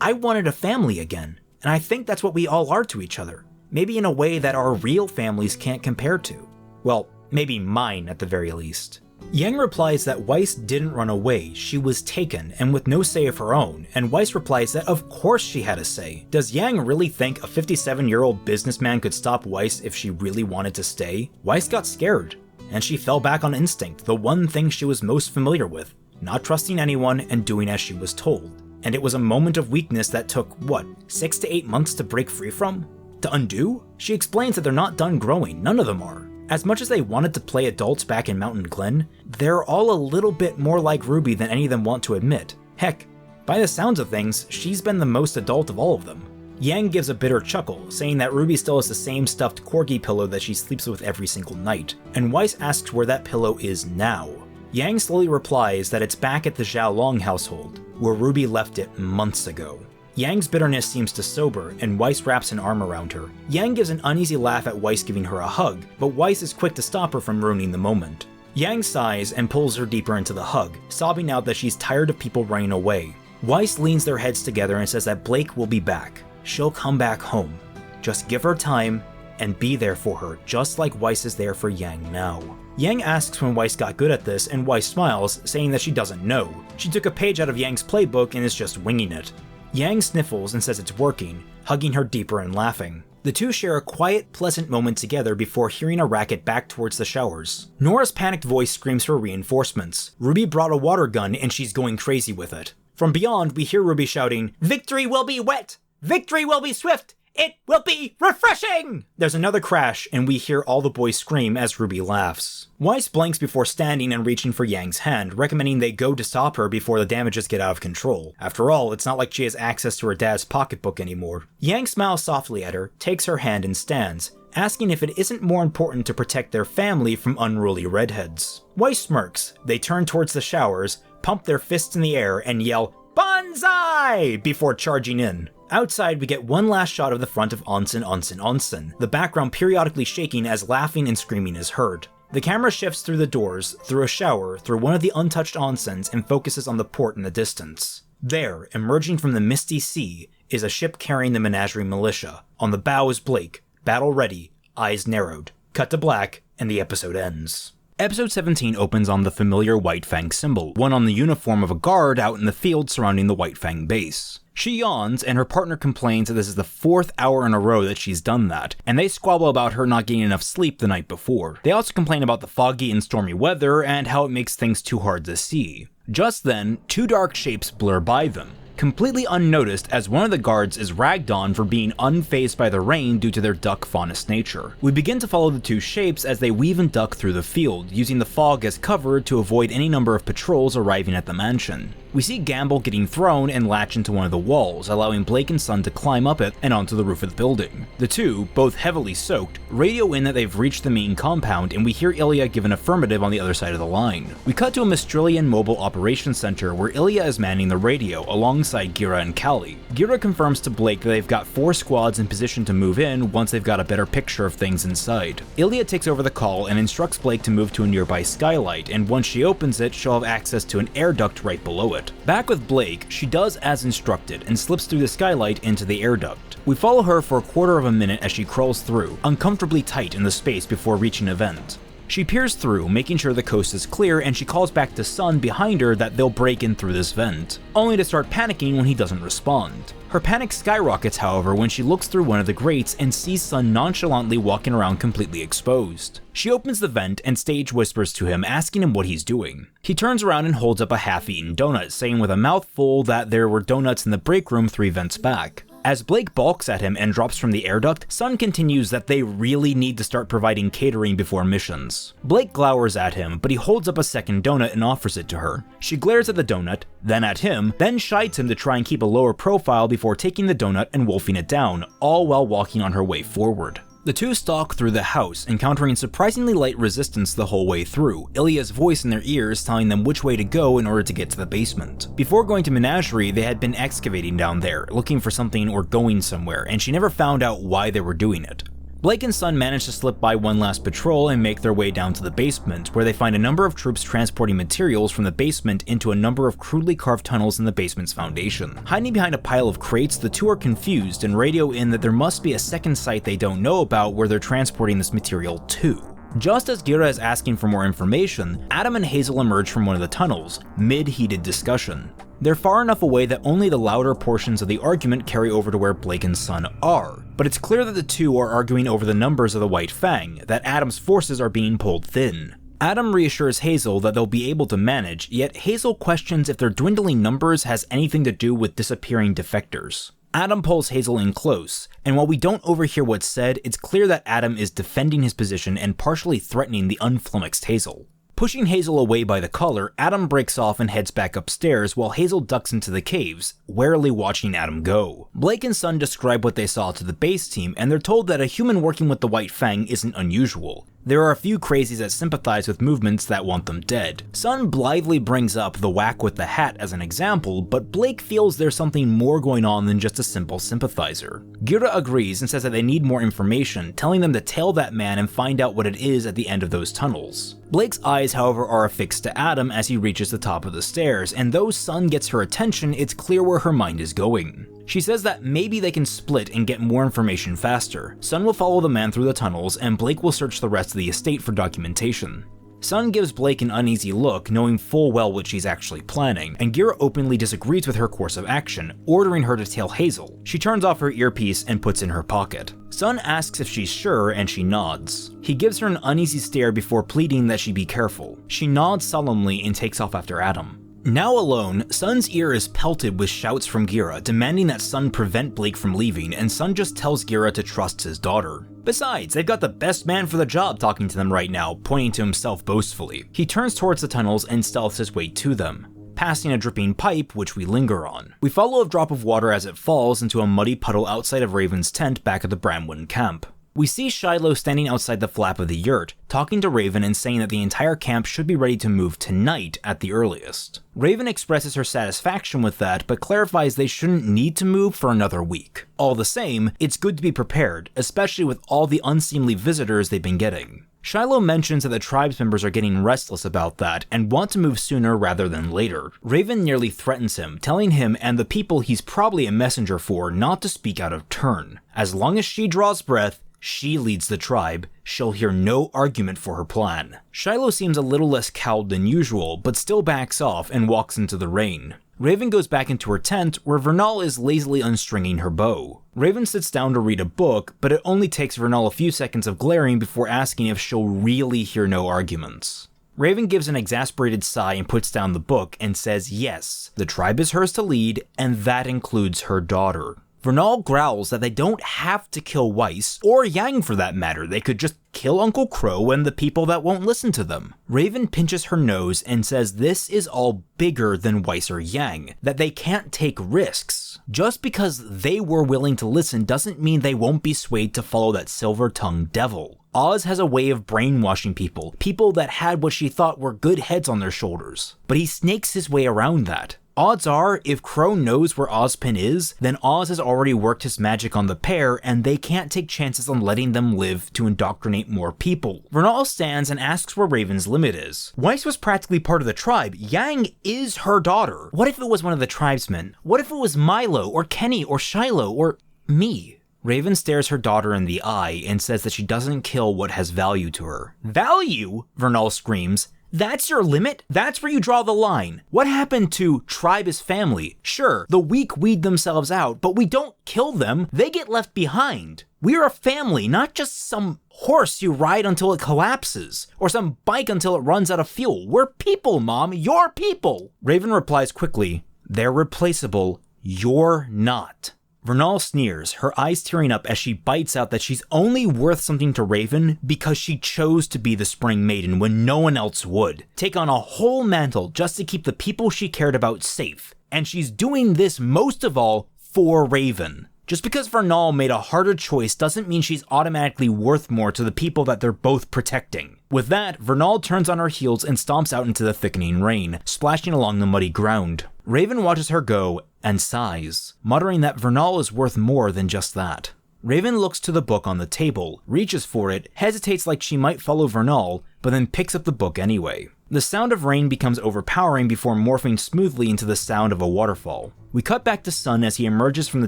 I wanted a family again, and I think that's what we all are to each other. Maybe in a way that our real families can't compare to. Well, maybe mine at the very least. Yang replies that Weiss didn't run away, she was taken, and with no say of her own, and Weiss replies that of course she had a say. Does Yang really think a 57-year-old businessman could stop Weiss if she really wanted to stay? Weiss got scared, and she fell back on instinct, the one thing she was most familiar with, not trusting anyone and doing as she was told. And it was a moment of weakness that took, what, 6 to 8 months to break free from? To undo? She explains that they're not done growing, none of them are. As much as they wanted to play adults back in Mountain Glen, they're all a little bit more like Ruby than any of them want to admit. Heck, by the sounds of things, she's been the most adult of all of them. Yang gives a bitter chuckle, saying that Ruby still has the same stuffed corgi pillow that she sleeps with every single night, and Weiss asks where that pillow is now. Yang slowly replies that it's back at the Xiaolong household, where Ruby left it months ago. Yang's bitterness seems to sober, and Weiss wraps an arm around her. Yang gives an uneasy laugh at Weiss giving her a hug, but Weiss is quick to stop her from ruining the moment. Yang sighs and pulls her deeper into the hug, sobbing out that she's tired of people running away. Weiss leans their heads together and says that Blake will be back. She'll come back home. Just give her time, and be there for her, just like Weiss is there for Yang now. Yang asks when Weiss got good at this, and Weiss smiles, saying that she doesn't know. She took a page out of Yang's playbook and is just winging it. Yang sniffles and says it's working, hugging her deeper and laughing. The two share a quiet, pleasant moment together before hearing a racket back towards the showers. Nora's panicked voice screams for reinforcements. Ruby brought a water gun and she's going crazy with it. From beyond, we hear Ruby shouting, "Victory will be wet! Victory will be swift! It will be refreshing!" There's another crash, and we hear all the boys scream as Ruby laughs. Weiss blinks before standing and reaching for Yang's hand, recommending they go to stop her before the damages get out of control. After all, it's not like she has access to her dad's pocketbook anymore. Yang smiles softly at her, takes her hand and stands, asking if it isn't more important to protect their family from unruly redheads. Weiss smirks. They turn towards the showers, pump their fists in the air, and yell, "Banzai!" before charging in. Outside, we get one last shot of the front of Onsen, the background periodically shaking as laughing and screaming is heard. The camera shifts through the doors, through a shower, through one of the untouched onsens, and focuses on the port in the distance. There, emerging from the misty sea, is a ship carrying the Menagerie militia. On the bow is Blake, battle ready, eyes narrowed. Cut to black, and the episode ends. Episode 17 opens on the familiar White Fang symbol, one on the uniform of a guard out in the field surrounding the White Fang base. She yawns, and her partner complains that this is the 4th hour in a row that she's done that, and they squabble about her not getting enough sleep the night before. They also complain about the foggy and stormy weather and how it makes things too hard to see. Just then, 2 dark shapes blur by them, completely unnoticed as one of the guards is ragged on for being unfazed by the rain due to their duck faunus nature. We begin to follow the 2 shapes as they weave and duck through the field, using the fog as cover to avoid any number of patrols arriving at the mansion. We see Gamble getting thrown and latch into one of the walls, allowing Blake and Sun to climb up it and onto the roof of the building. The two, both heavily soaked, radio in that they've reached the main compound, and we hear Ilya give an affirmative on the other side of the line. We cut to a Mistrillian Mobile Operations Center where Ilya is manning the radio alongside Gira and Callie. Gira confirms to Blake that they've got 4 squads in position to move in once they've got a better picture of things inside. Ilya takes over the call and instructs Blake to move to a nearby skylight, and once she opens it, she'll have access to an air duct right below it. Back with Blake, she does as instructed and slips through the skylight into the air duct. We follow her for a quarter of a minute as she crawls through, uncomfortably tight in the space before reaching a vent. She peers through, making sure the coast is clear, and she calls back to Sun behind her that they'll break in through this vent, only to start panicking when he doesn't respond. Her panic skyrockets, however, when she looks through one of the grates and sees Sun nonchalantly walking around completely exposed. She opens the vent and stage whispers to him, asking him what he's doing. He turns around and holds up a half-eaten donut, saying with a mouthful that there were donuts in the break room 3 vents back. As Blake balks at him and drops from the air duct, Sun continues that they really need to start providing catering before missions. Blake glowers at him, but he holds up a second donut and offers it to her. She glares at the donut, then at him, then shides him to try and keep a lower profile before taking the donut and wolfing it down, all while walking on her way forward. The two stalk through the house, encountering surprisingly light resistance the whole way through, Ilya's voice in their ears telling them which way to go in order to get to the basement. Before going to Menagerie, they had been excavating down there, looking for something or going somewhere, and she never found out why they were doing it. Blake and Sun manage to slip by one last patrol and make their way down to the basement, where they find a number of troops transporting materials from the basement into a number of crudely carved tunnels in the basement's foundation. Hiding behind a pile of crates, the two are confused and radio in that there must be a second site they don't know about where they're transporting this material to. Just as Gira is asking for more information, Adam and Hazel emerge from one of the tunnels, mid-heated discussion. They're far enough away that only the louder portions of the argument carry over to where Blake and Sun are, but it's clear that the two are arguing over the numbers of the White Fang, that Adam's forces are being pulled thin. Adam reassures Hazel that they'll be able to manage, yet Hazel questions if their dwindling numbers has anything to do with disappearing defectors. Adam pulls Hazel in close, and while we don't overhear what's said, it's clear that Adam is defending his position and partially threatening the unflummoxed Hazel. Pushing Hazel away by the collar, Adam breaks off and heads back upstairs while Hazel ducks into the caves, warily watching Adam go. Blake and Sun describe what they saw to the base team, and they're told that a human working with the White Fang isn't unusual. There are a few crazies that sympathize with movements that want them dead. Sun blithely brings up the whack with the hat as an example, but Blake feels there's something more going on than just a simple sympathizer. Gira agrees and says that they need more information, telling them to tail that man and find out what it is at the end of those tunnels. Blake's eyes, however, are affixed to Adam as he reaches the top of the stairs, and though Sun gets her attention, it's clear where her mind is going. She says that maybe they can split and get more information faster. Sun will follow the man through the tunnels, and Blake will search the rest of the estate for documentation. Sun gives Blake an uneasy look, knowing full well what she's actually planning, and Gira openly disagrees with her course of action, ordering her to tail Hazel. She turns off her earpiece and puts in her pocket. Sun asks if she's sure, and she nods. He gives her an uneasy stare before pleading that she be careful. She nods solemnly and takes off after Adam. Now alone, Sun's ear is pelted with shouts from Gira, demanding that Sun prevent Blake from leaving, and Sun just tells Gira to trust his daughter. Besides, they've got the best man for the job talking to them right now, pointing to himself boastfully. He turns towards the tunnels and stealths his way to them, passing a dripping pipe, which we linger on. We follow a drop of water as it falls into a muddy puddle outside of Raven's tent back at the Bramwyn camp. We see Shiloh standing outside the flap of the yurt, talking to Raven and saying that the entire camp should be ready to move tonight at the earliest. Raven expresses her satisfaction with that, but clarifies they shouldn't need to move for another week. All the same, it's good to be prepared, especially with all the unseemly visitors they've been getting. Shiloh mentions that the tribe's members are getting restless about that and want to move sooner rather than later. Raven nearly threatens him, telling him and the people he's probably a messenger for not to speak out of turn. As long as she draws breath, she leads the tribe, she'll hear no argument for her plan. Shiloh seems a little less cowed than usual, but still backs off and walks into the rain. Raven goes back into her tent, where Vernal is lazily unstringing her bow. Raven sits down to read a book, but it only takes Vernal a few seconds of glaring before asking if she'll really hear no arguments. Raven gives an exasperated sigh and puts down the book and says yes, the tribe is hers to lead, and that includes her daughter. Vernal growls that they don't have to kill Weiss, or Yang for that matter. They could just kill Uncle Qrow and the people that won't listen to them. Raven pinches her nose and says this is all bigger than Weiss or Yang, that they can't take risks. Just because they were willing to listen doesn't mean they won't be swayed to follow that silver-tongued devil. Oz has a way of brainwashing people that had what she thought were good heads on their shoulders. But he snakes his way around that. Odds are, if Qrow knows where Ozpin is, then Oz has already worked his magic on the pair, and they can't take chances on letting them live to indoctrinate more people. Vernal stands and asks where Raven's limit is. Weiss was practically part of the tribe. Yang is her daughter. What if it was one of the tribesmen? What if it was Milo, or Kenny, or Shiloh, or me? Raven stares her daughter in the eye and says that she doesn't kill what has value to her. Value? Vernal screams. That's your limit? That's where you draw the line. What happened to tribe is family? Sure, the weak weed themselves out, but we don't kill them. They get left behind. We're a family, not just some horse you ride until it collapses, or some bike until it runs out of fuel. We're people, Mom. You're people. Raven replies quickly, they're replaceable. You're not. Vernal sneers, her eyes tearing up as she bites out that she's only worth something to Raven because she chose to be the Spring Maiden when no one else would. Take on a whole mantle just to keep the people she cared about safe. And she's doing this most of all for Raven. Just because Vernal made a harder choice doesn't mean she's automatically worth more to the people that they're both protecting. With that, Vernal turns on her heels and stomps out into the thickening rain, splashing along the muddy ground. Raven watches her go and sighs, muttering that Vernal is worth more than just that. Raven looks to the book on the table, reaches for it, hesitates like she might follow Vernal, but then picks up the book anyway. The sound of rain becomes overpowering before morphing smoothly into the sound of a waterfall. We cut back to Sun as he emerges from the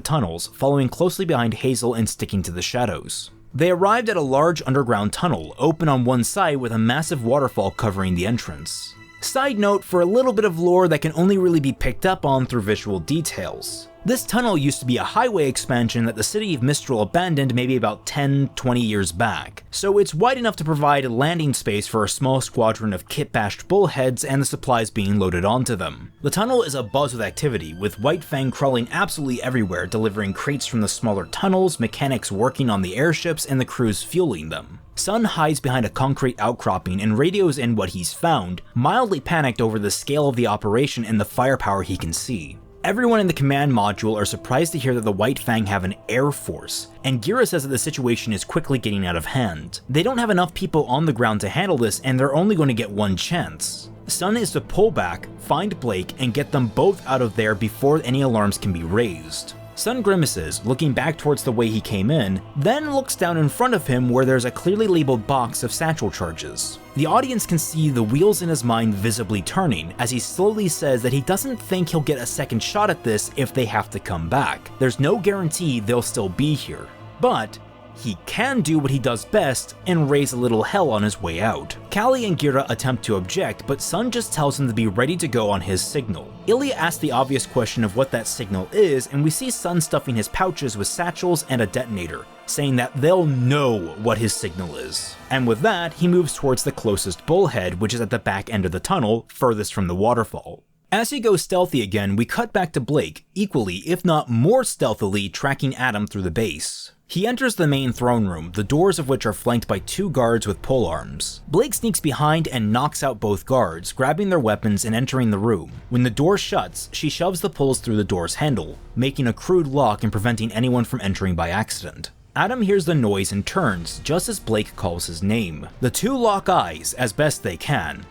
tunnels, following closely behind Hazel and sticking to the shadows. They arrived at a large underground tunnel, open on one side with a massive waterfall covering the entrance. Side note for a little bit of lore that can only really be picked up on through visual details. This tunnel used to be a highway expansion that the city of Mistral abandoned maybe about 10-20 years back, so it's wide enough to provide a landing space for a small squadron of kit-bashed bullheads and the supplies being loaded onto them. The tunnel is abuzz with activity, with White Fang crawling absolutely everywhere, delivering crates from the smaller tunnels, mechanics working on the airships, and the crews fueling them. Sun hides behind a concrete outcropping and radios in what he's found, mildly panicked over the scale of the operation and the firepower he can see. Everyone in the command module are surprised to hear that the White Fang have an air force, and Gira says that the situation is quickly getting out of hand. They don't have enough people on the ground to handle this, and they're only going to get one chance. Sun is to pull back, find Blake, and get them both out of there before any alarms can be raised. Sun grimaces, looking back towards the way he came in, then looks down in front of him where there's a clearly labeled box of satchel charges. The audience can see the wheels in his mind visibly turning, as he slowly says that he doesn't think he'll get a second shot at this if they have to come back. There's no guarantee they'll still be here. But he can do what he does best and raise a little hell on his way out. Callie and Gira attempt to object, but Sun just tells him to be ready to go on his signal. Ilya asks the obvious question of what that signal is, and we see Sun stuffing his pouches with satchels and a detonator, saying that they'll know what his signal is. And with that, he moves towards the closest bullhead, which is at the back end of the tunnel, furthest from the waterfall. As he goes stealthy again, we cut back to Blake, equally, if not more stealthily, tracking Adam through the base. He enters the main throne room, the doors of which are flanked by 2 guards with polearms. Blake sneaks behind and knocks out both guards, grabbing their weapons and entering the room. When the door shuts, she shoves the pulls through the door's handle, making a crude lock and preventing anyone from entering by accident. Adam hears the noise and turns, just as Blake calls his name. The 2 lock eyes, as best they can.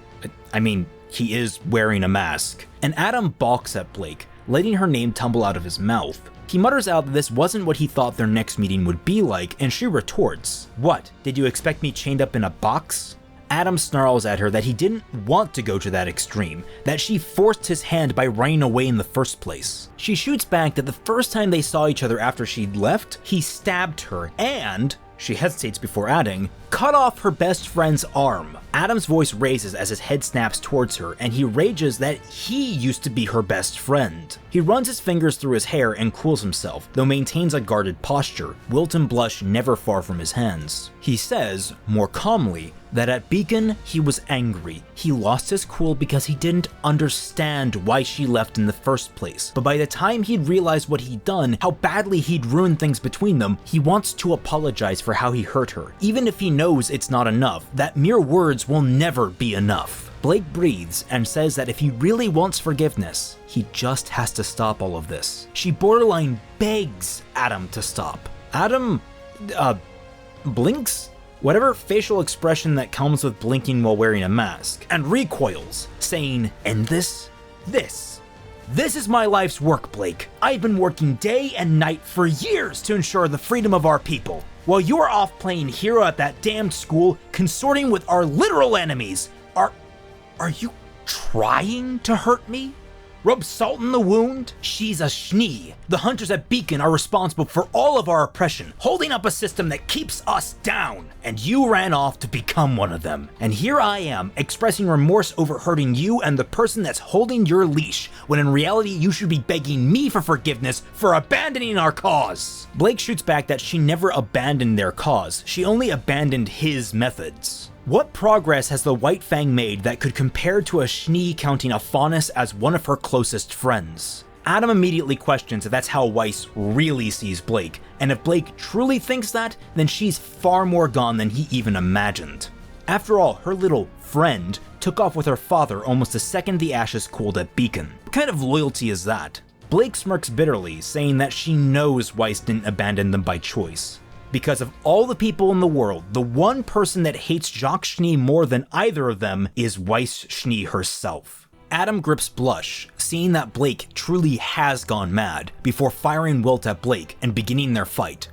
I mean, he is wearing a mask. And Adam balks at Blake, letting her name tumble out of his mouth. He mutters out that this wasn't what he thought their next meeting would be like, and she retorts, "What, did you expect me chained up in a box?" Adam snarls at her that he didn't want to go to that extreme, that she forced his hand by running away in the first place. She shoots back that the first time they saw each other after she'd left, he stabbed her and, she hesitates before adding, cut off her best friend's arm. Adam's voice raises as his head snaps towards her, and he rages that he used to be her best friend. He runs his fingers through his hair and cools himself, though maintains a guarded posture, wilted blush never far from his hands. He says, more calmly, that at Beacon, he was angry. He lost his cool because he didn't understand why she left in the first place. But by the time he'd realized what he'd done, how badly he'd ruined things between them, he wants to apologize for how he hurt her. Even if he knows it's not enough, that mere words will never be enough. Blake breathes and says that if he really wants forgiveness, he just has to stop all of this. She borderline begs Adam to stop. Adam, blinks? Whatever facial expression that comes with blinking while wearing a mask, and recoils, saying, "End this? This is my life's work, Blake. I've been working day and night for years to ensure the freedom of our people. While you're off playing hero at that damned school, consorting with our literal enemies, are you trying to hurt me? Rub salt in the wound? She's a schnee. The hunters at Beacon are responsible for all of our oppression, holding up a system that keeps us down. And you ran off to become one of them. And here I am, expressing remorse over hurting you and the person that's holding your leash, when in reality you should be begging me for forgiveness for abandoning our cause." Blake shoots back that she never abandoned their cause, she only abandoned his methods. What progress has the White Fang made that could compare to a schnee counting a faunus as one of her closest friends? Adam immediately questions if that's how Weiss really sees Blake, and if Blake truly thinks that, then she's far more gone than he even imagined. After all, her little friend took off with her father almost the second the ashes cooled at Beacon. What kind of loyalty is that? Blake smirks bitterly, saying that she knows Weiss didn't abandon them by choice. Because of all the people in the world, the one person that hates Jacques Schnee more than either of them is Weiss Schnee herself. Adam grips blush, seeing that Blake truly has gone mad, before firing Wilt at Blake and beginning their fight.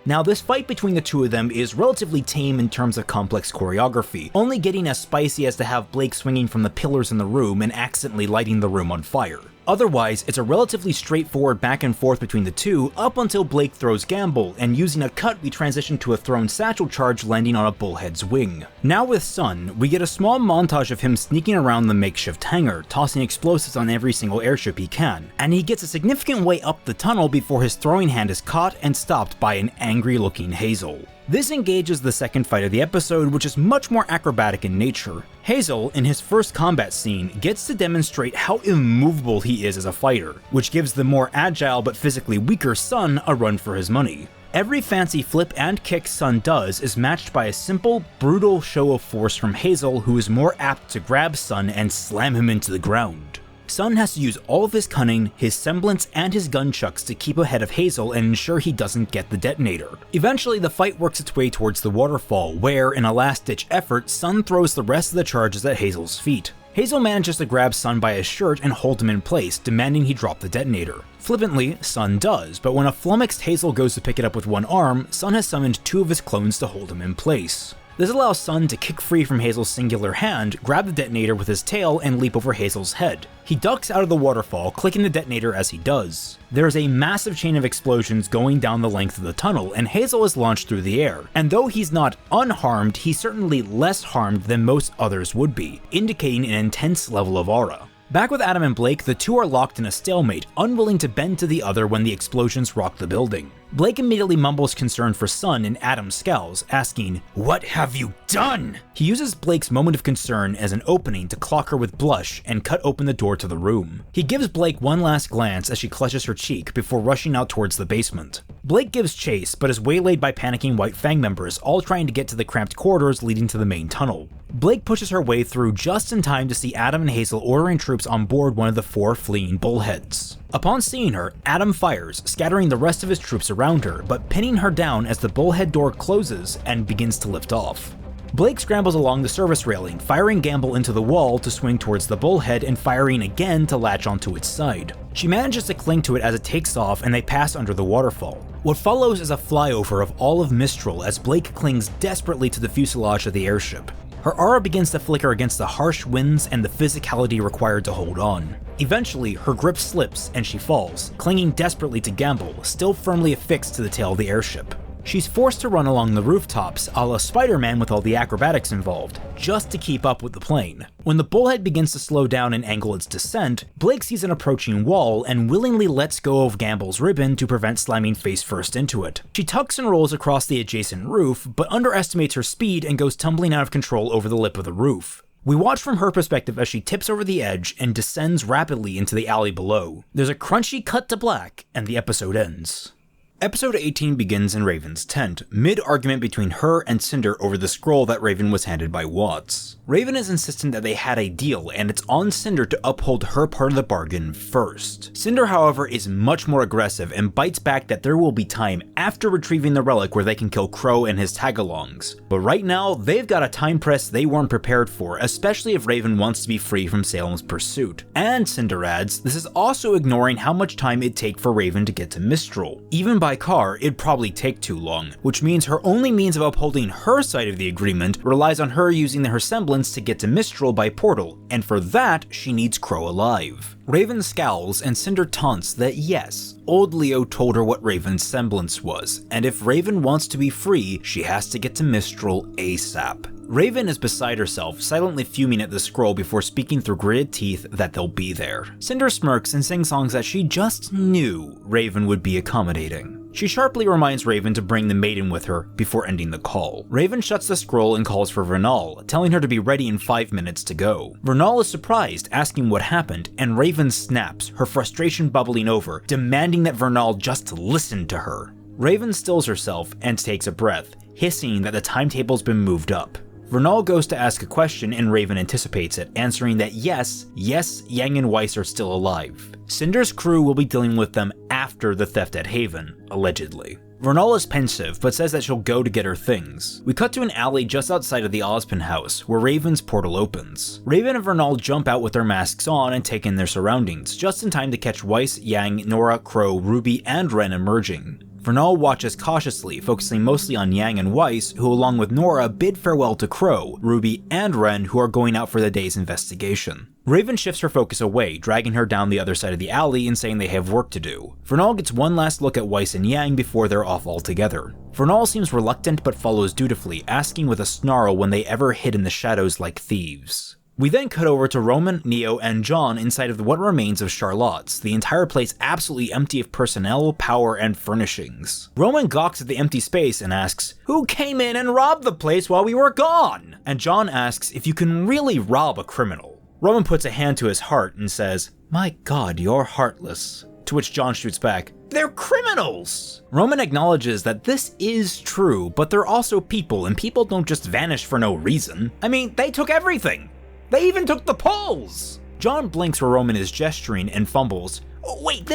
Now, this fight between the two of them is relatively tame in terms of complex choreography, only getting as spicy as to have Blake swinging from the pillars in the room and accidentally lighting the room on fire. Otherwise, it's a relatively straightforward back and forth between the two up until Blake throws Gamble, and using a cut we transition to a thrown satchel charge landing on a bullhead's wing. Now with Sun, we get a small montage of him sneaking around the makeshift hangar, tossing explosives on every single airship he can, and he gets a significant way up the tunnel before his throwing hand is caught and stopped by an angry-looking Hazel. This engages the second fight of the episode, which is much more acrobatic in nature. Hazel, in his first combat scene, gets to demonstrate how immovable he is as a fighter, which gives the more agile but physically weaker Sun a run for his money. Every fancy flip and kick Sun does is matched by a simple, brutal show of force from Hazel, who is more apt to grab Sun and slam him into the ground. Sun has to use all of his cunning, his semblance, and his gunchucks to keep ahead of Hazel and ensure he doesn't get the detonator. Eventually, the fight works its way towards the waterfall, where, in a last-ditch effort, Sun throws the rest of the charges at Hazel's feet. Hazel manages to grab Sun by his shirt and hold him in place, demanding he drop the detonator. Flippantly, Sun does, but when a flummoxed Hazel goes to pick it up with one arm, Sun has summoned two of his clones to hold him in place. This allows Sun to kick free from Hazel's singular hand, grab the detonator with his tail, and leap over Hazel's head. He ducks out of the waterfall, clicking the detonator as he does. There is a massive chain of explosions going down the length of the tunnel, and Hazel is launched through the air. And though he's not unharmed, he's certainly less harmed than most others would be, indicating an intense level of aura. Back with Adam and Blake, the two are locked in a stalemate, unwilling to bend to the other when the explosions rock the building. Blake immediately mumbles concern for Sun, and Adam scowls, asking, "What have you done?" He uses Blake's moment of concern as an opening to clock her with blush and cut open the door to the room. He gives Blake one last glance as she clutches her cheek before rushing out towards the basement. Blake gives chase, but is waylaid by panicking White Fang members, all trying to get to the cramped corridors leading to the main tunnel. Blake pushes her way through just in time to see Adam and Hazel ordering troops on board one of the four fleeing bullheads. Upon seeing her, Adam fires, scattering the rest of his troops around her, but pinning her down as the bullhead door closes and begins to lift off. Blake scrambles along the service railing, firing Gamble into the wall to swing towards the bullhead and firing again to latch onto its side. She manages to cling to it as it takes off and they pass under the waterfall. What follows is a flyover of all of Mistral as Blake clings desperately to the fuselage of the airship. Her aura begins to flicker against the harsh winds and the physicality required to hold on. Eventually, her grip slips and she falls, clinging desperately to Gamble, still firmly affixed to the tail of the airship. She's forced to run along the rooftops a la Spider-Man with all the acrobatics involved, just to keep up with the plane. When the bullhead begins to slow down and angle its descent, Blake sees an approaching wall and willingly lets go of Gamble's ribbon to prevent slamming face first into it. She tucks and rolls across the adjacent roof, but underestimates her speed and goes tumbling out of control over the lip of the roof. We watch from her perspective as she tips over the edge and descends rapidly into the alley below. There's a crunchy cut to black, and the episode ends. Episode 18 begins in Raven's tent, mid-argument between her and Cinder over the scroll that Raven was handed by Watts. Raven is insistent that they had a deal, and it's on Cinder to uphold her part of the bargain first. Cinder, however, is much more aggressive and bites back that there will be time after retrieving the relic where they can kill Qrow and his tagalongs. But right now, they've got a time press they weren't prepared for, especially if Raven wants to be free from Salem's pursuit. And Cinder adds, this is also ignoring how much time it'd take for Raven to get to Mistral. Even by car, it'd probably take too long, which means her only means of upholding her side of the agreement relies on her using her semblance to get to Mistral by portal, and for that, she needs Qrow alive. Raven scowls and Cinder taunts that yes, old Leo told her what Raven's semblance was, and if Raven wants to be free, she has to get to Mistral ASAP. Raven is beside herself, silently fuming at the scroll before speaking through gritted teeth that they'll be there. Cinder smirks and sings songs that she just knew Raven would be accommodating. She sharply reminds Raven to bring the maiden with her before ending the call. Raven shuts the scroll and calls for Vernal, telling her to be ready in 5 minutes to go. Vernal is surprised, asking what happened, and Raven snaps, her frustration bubbling over, demanding that Vernal just listen to her. Raven stills herself and takes a breath, hissing that the timetable's been moved up. Vernal goes to ask a question and Raven anticipates it, answering that yes, Yang and Weiss are still alive. Cinder's crew will be dealing with them after the theft at Haven, allegedly. Vernal is pensive, but says that she'll go to get her things. We cut to an alley just outside of the Ozpin house, where Raven's portal opens. Raven and Vernal jump out with their masks on and take in their surroundings, just in time to catch Weiss, Yang, Nora, Qrow, Ruby, and Ren emerging. Vernal watches cautiously, focusing mostly on Yang and Weiss, who along with Nora bid farewell to Qrow, Ruby, and Ren, who are going out for the day's investigation. Raven shifts her focus away, dragging her down the other side of the alley and saying they have work to do. Vernal gets one last look at Weiss and Yang before they're off altogether. Vernal seems reluctant but follows dutifully, asking with a snarl when they ever hid in the shadows like thieves. We then cut over to Roman, Neo, and John inside of what remains of Charlotte's, the entire place absolutely empty of personnel, power, and furnishings. Roman gawks at the empty space and asks, "Who came in and robbed the place while we were gone?" And John asks if you can really rob a criminal. Roman puts a hand to his heart and says, "My God, you're heartless." To which John shoots back, "They're criminals!" Roman acknowledges that this is true, but they're also people, and people don't just vanish for no reason. I mean, they took everything! They even took the poles! John blinks where Roman is gesturing and fumbles. "Oh, wait,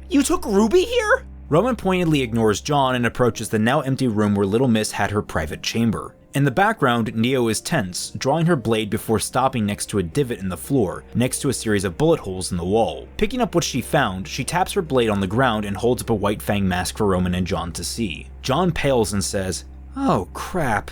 you took Ruby here?" Roman pointedly ignores John and approaches the now empty room where Little Miss had her private chamber. In the background, Neo is tense, drawing her blade before stopping next to a divot in the floor, next to a series of bullet holes in the wall. Picking up what she found, she taps her blade on the ground and holds up a white fang mask for Roman and John to see. John pales and says, "Oh crap,"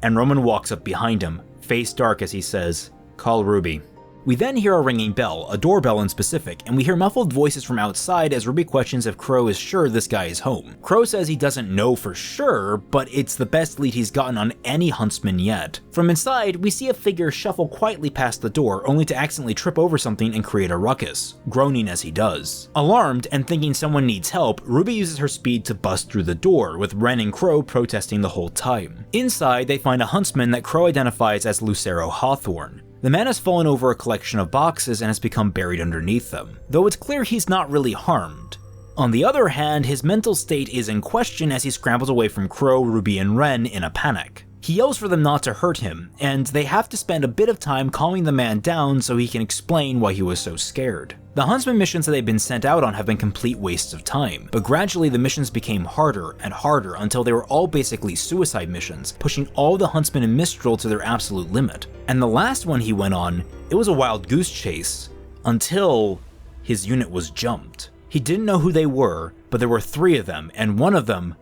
and Roman walks up behind him, face dark as he says, "Call Ruby." We then hear a ringing bell, a doorbell in specific, and we hear muffled voices from outside as Ruby questions if Qrow is sure this guy is home. Qrow says he doesn't know for sure, but it's the best lead he's gotten on any huntsman yet. From inside, we see a figure shuffle quietly past the door, only to accidentally trip over something and create a ruckus, groaning as he does. Alarmed and thinking someone needs help, Ruby uses her speed to bust through the door, with Ren and Qrow protesting the whole time. Inside, they find a huntsman that Qrow identifies as Lucero Hawthorne. The man has fallen over a collection of boxes and has become buried underneath them, though it's clear he's not really harmed. On the other hand, his mental state is in question as he scrambles away from Qrow, Ruby, and Ren in a panic. He yells for them not to hurt him, and they have to spend a bit of time calming the man down so he can explain why he was so scared. The huntsman missions that they've been sent out on have been complete wastes of time, but gradually the missions became harder and harder until they were all basically suicide missions, pushing all the huntsmen in Mistral to their absolute limit. And the last one he went on, it was a wild goose chase, until his unit was jumped. He didn't know who they were, but there were 3 of them, and one of them,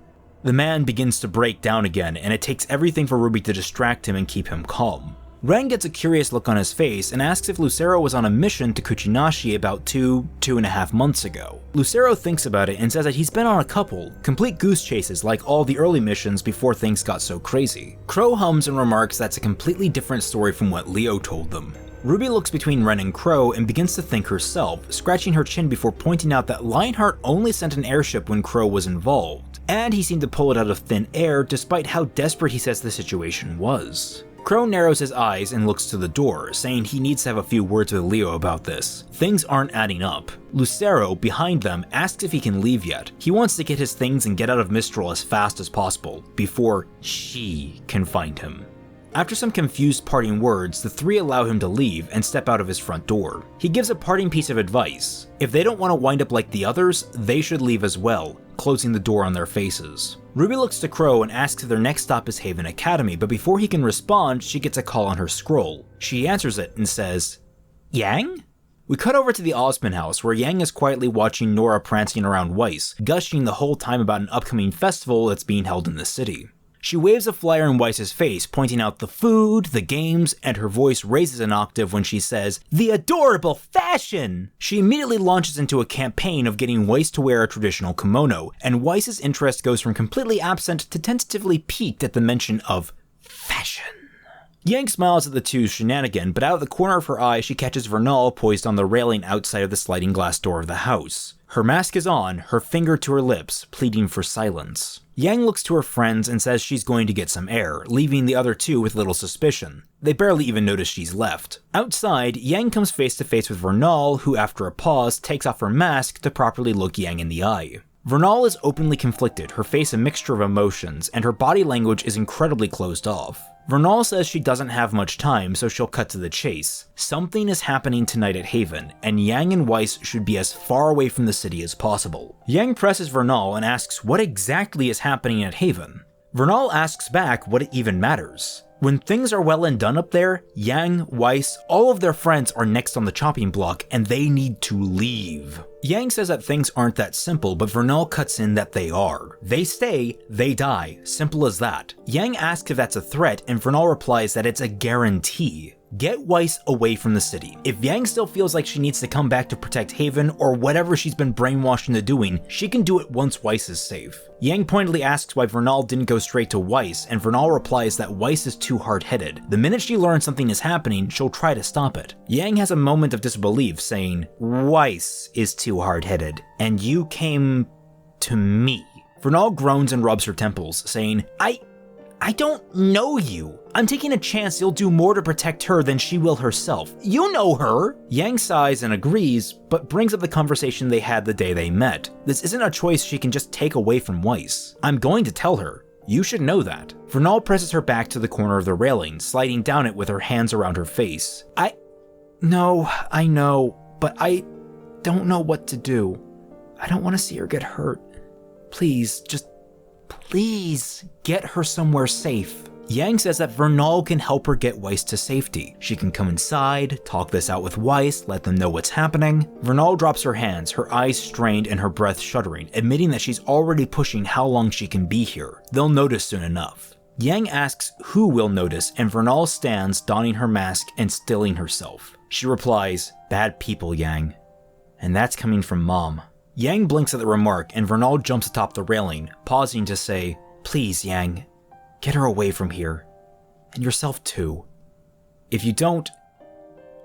the man begins to break down again, and it takes everything for Ruby to distract him and keep him calm. Ren gets a curious look on his face and asks if Lucero was on a mission to Kuchinashi about 2.5 months ago. Lucero thinks about it and says that he's been on a couple, complete goose chases like all the early missions before things got so crazy. Qrow hums and remarks that's a completely different story from what Leo told them. Ruby looks between Ren and Qrow and begins to think herself, scratching her chin before pointing out that Lionheart only sent an airship when Qrow was involved, and he seemed to pull it out of thin air despite how desperate he says the situation was. Qrow narrows his eyes and looks to the door, saying he needs to have a few words with Leo about this. Things aren't adding up. Lucero, behind them, asks if he can leave yet. He wants to get his things and get out of Mistral as fast as possible, before she can find him. After some confused parting words, the three allow him to leave and step out of his front door. He gives a parting piece of advice. If they don't want to wind up like the others, they should leave as well, closing the door on their faces. Ruby looks to Qrow and asks if their next stop is Haven Academy, but before he can respond, she gets a call on her scroll. She answers it and says, "Yang?" We cut over to the Osman house, where Yang is quietly watching Nora prancing around Weiss, gushing the whole time about an upcoming festival that's being held in the city. She waves a flyer in Weiss's face, pointing out the food, the games, and her voice raises an octave when she says, "The adorable fashion!" She immediately launches into a campaign of getting Weiss to wear a traditional kimono, and Weiss's interest goes from completely absent to tentatively piqued at the mention of fashion. Yang smiles at the two's shenanigan, but out of the corner of her eye she catches Vernal poised on the railing outside of the sliding glass door of the house. Her mask is on, her finger to her lips, pleading for silence. Yang looks to her friends and says she's going to get some air, leaving the other two with little suspicion. They barely even notice she's left. Outside, Yang comes face to face with Vernal, who after a pause takes off her mask to properly look Yang in the eye. Vernal is openly conflicted, her face a mixture of emotions, and her body language is incredibly closed off. Vernal says she doesn't have much time, so she'll cut to the chase. Something is happening tonight at Haven, and Yang and Weiss should be as far away from the city as possible. Yang presses Vernal and asks what exactly is happening at Haven. Vernal asks back what it even matters. When things are well and done up there, Yang, Weiss, all of their friends are next on the chopping block, and they need to leave. Yang says that things aren't that simple, but Vernal cuts in that they are. They stay, they die. Simple as that. Yang asks if that's a threat, and Vernal replies that it's a guarantee. Get Weiss away from the city. If Yang still feels like she needs to come back to protect Haven, or whatever she's been brainwashed into doing, she can do it once Weiss is safe. Yang pointedly asks why Vernal didn't go straight to Weiss, and Vernal replies that Weiss is too hard-headed. The minute she learns something is happening, she'll try to stop it. Yang has a moment of disbelief, saying, "Weiss is too hard-headed, and you came to me." Vernal groans and rubs her temples, saying, I don't know you. I'm taking a chance you'll do more to protect her than she will herself. You know her! Yang sighs and agrees, but brings up the conversation they had the day they met. This isn't a choice she can just take away from Weiss. I'm going to tell her. You should know that. Vernal presses her back to the corner of the railing, sliding down it with her hands around her face. No, I know, but I don't know what to do. I don't want to see her get hurt. Please, please, get her somewhere safe. Yang says that Vernal can help her get Weiss to safety. She can come inside, talk this out with Weiss, let them know what's happening. Vernal drops her hands, her eyes strained and her breath shuddering, admitting that she's already pushing how long she can be here. They'll notice soon enough. Yang asks who will notice, and Vernal stands, donning her mask and stilling herself. She replies, "Bad people, Yang." And that's coming from Mom. Yang blinks at the remark, and Vernal jumps atop the railing, pausing to say, "Please, Yang, get her away from here. And yourself too. If you don't,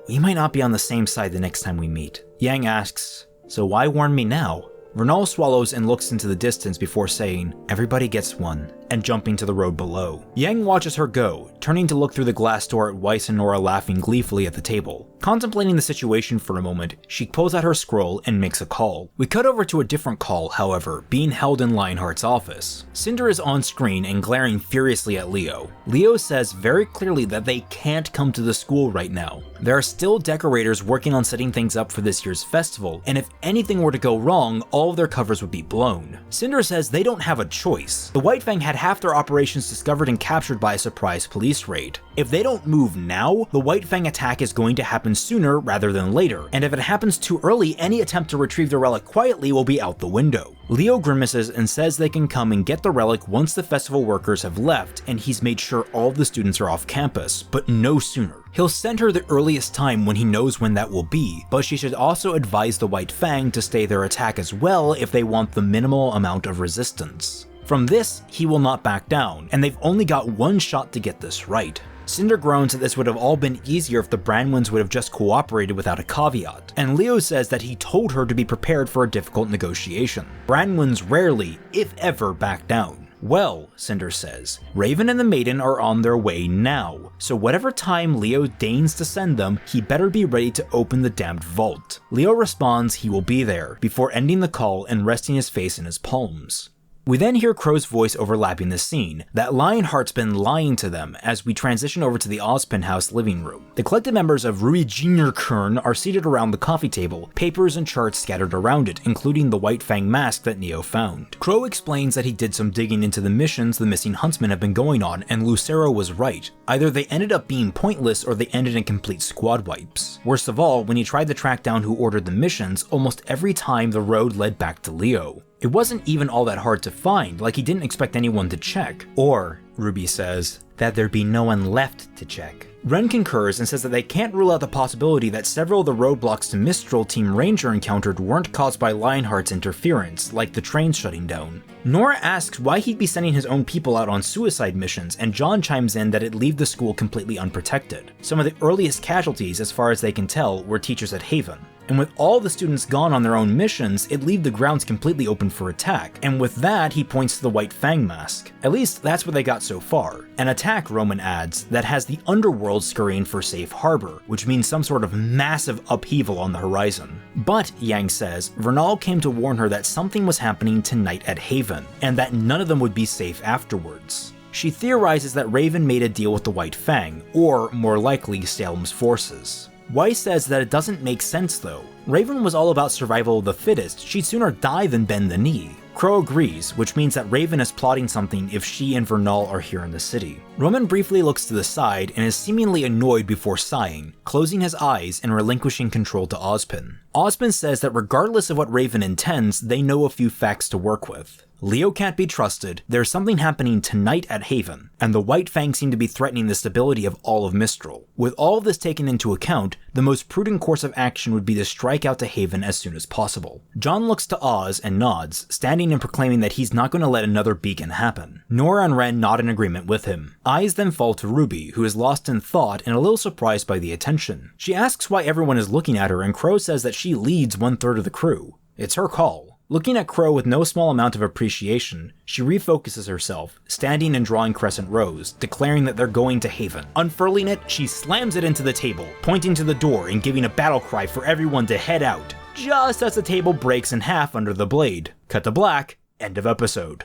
we might not be on the same side the next time we meet." Yang asks, "So why warn me now?" Vernal swallows and looks into the distance before saying, "Everybody gets one," and jumping to the road below. Yang watches her go, turning to look through the glass door at Weiss and Nora laughing gleefully at the table. Contemplating the situation for a moment, she pulls out her scroll and makes a call. We cut over to a different call, however, being held in Lionheart's office. Cinder is on screen and glaring furiously at Leo. Leo says very clearly that they can't come to the school right now. There are still decorators working on setting things up for this year's festival, and if anything were to go wrong, all of their covers would be blown. Cinder says they don't have a choice. The White Fang had half their operations discovered and captured by a surprise police raid. If they don't move now, the White Fang attack is going to happen sooner rather than later, and if it happens too early, any attempt to retrieve the relic quietly will be out the window. Leo grimaces and says they can come and get the relic once the festival workers have left, and he's made sure all of the students are off campus, but no sooner. He'll send her the earliest time when he knows when that will be, but she should also advise the White Fang to stay their attack as well if they want the minimal amount of resistance. From this, he will not back down, and they've only got one shot to get this right. Cinder groans that this would have all been easier if the Branwins would have just cooperated without a caveat, and Leo says that he told her to be prepared for a difficult negotiation. Branwins rarely, if ever, back down. Well, Cinder says, Raven and the Maiden are on their way now, so whatever time Leo deigns to send them, he better be ready to open the damned vault. Leo responds he will be there, before ending the call and resting his face in his palms. We then hear Qrow's voice overlapping the scene, that Lionheart's been lying to them as we transition over to the Ozpin house living room. The collected members of RWBY Junior Kern are seated around the coffee table, papers and charts scattered around it, including the White Fang mask that Neo found. Qrow explains that he did some digging into the missions the missing huntsmen have been going on, and Lucero was right. Either they ended up being pointless or they ended in complete squad wipes. Worst of all, when he tried to track down who ordered the missions, almost every time the road led back to Leo. It wasn't even all that hard to find, like he didn't expect anyone to check. Or, RWBY says, that there'd be no one left to check. Ren concurs and says that they can't rule out the possibility that several of the roadblocks to Mistral Team Ranger encountered weren't caused by Lionheart's interference, like the train shutting down. Nora asks why he'd be sending his own people out on suicide missions, and John chimes in that it'd leave the school completely unprotected. Some of the earliest casualties, as far as they can tell, were teachers at Haven. And with all the students gone on their own missions, it'd leave the grounds completely open for attack, and with that he points to the White Fang mask. At least that's what they got so far. An attack, Roman adds, that has the underworld scurrying for safe harbor, which means some sort of massive upheaval on the horizon. But, Yang says, Vernal came to warn her that something was happening tonight at Haven, and that none of them would be safe afterwards. She theorizes that Raven made a deal with the White Fang, or more likely Salem's forces. Weiss says that it doesn't make sense though. Raven was all about survival of the fittest, she'd sooner die than bend the knee. Qrow agrees, which means that Raven is plotting something if she and Vernal are here in the city. Roman briefly looks to the side and is seemingly annoyed before sighing, closing his eyes and relinquishing control to Ozpin. Ozpin says that regardless of what Raven intends, they know a few facts to work with. Leo can't be trusted, there's something happening tonight at Haven, and the White Fang seem to be threatening the stability of all of Mistral. With all of this taken into account, the most prudent course of action would be to strike out to Haven as soon as possible. John looks to Oz and nods, standing and proclaiming that he's not going to let another beacon happen. Nora and Ren nod in agreement with him. Eyes then fall to RWBY, who is lost in thought and a little surprised by the attention. She asks why everyone is looking at her, and Qrow says that she leads 1/3 of the crew. It's her call. Looking at Qrow with no small amount of appreciation, she refocuses herself, standing and drawing crescent rows, declaring that they're going to Haven. Unfurling it, she slams it into the table, pointing to the door and giving a battle cry for everyone to head out, just as the table breaks in half under the blade. Cut to black, end of episode.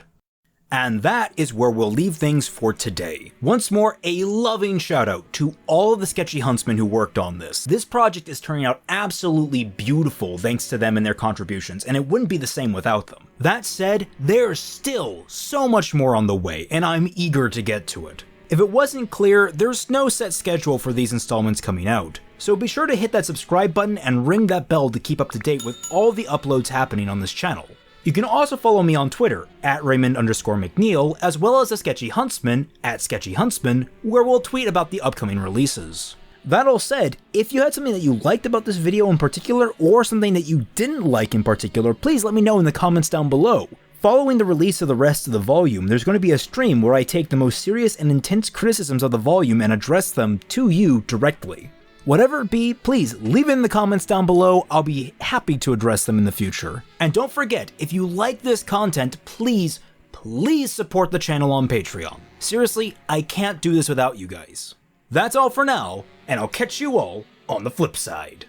And that is where we'll leave things for today. Once more, a loving shout out to all of the sketchy huntsmen who worked on this. This project is turning out absolutely beautiful thanks to them and their contributions, and it wouldn't be the same without them. That said, there's still so much more on the way, and I'm eager to get to it. If it wasn't clear, there's no set schedule for these installments coming out, so be sure to hit that subscribe button and ring that bell to keep up to date with all the uploads happening on this channel. You can also follow me on Twitter, at Raymond_McNeil, as well as the Sketchy Huntsman, at Sketchy Huntsman, where we'll tweet about the upcoming releases. That all said, if you had something that you liked about this video in particular, or something that you didn't like in particular, please let me know in the comments down below. Following the release of the rest of the volume, there's going to be a stream where I take the most serious and intense criticisms of the volume and address them to you directly. Whatever it be, please leave it in the comments down below, I'll be happy to address them in the future. And don't forget, if you like this content, please support the channel on Patreon. Seriously, I can't do this without you guys. That's all for now, and I'll catch you all on the flip side.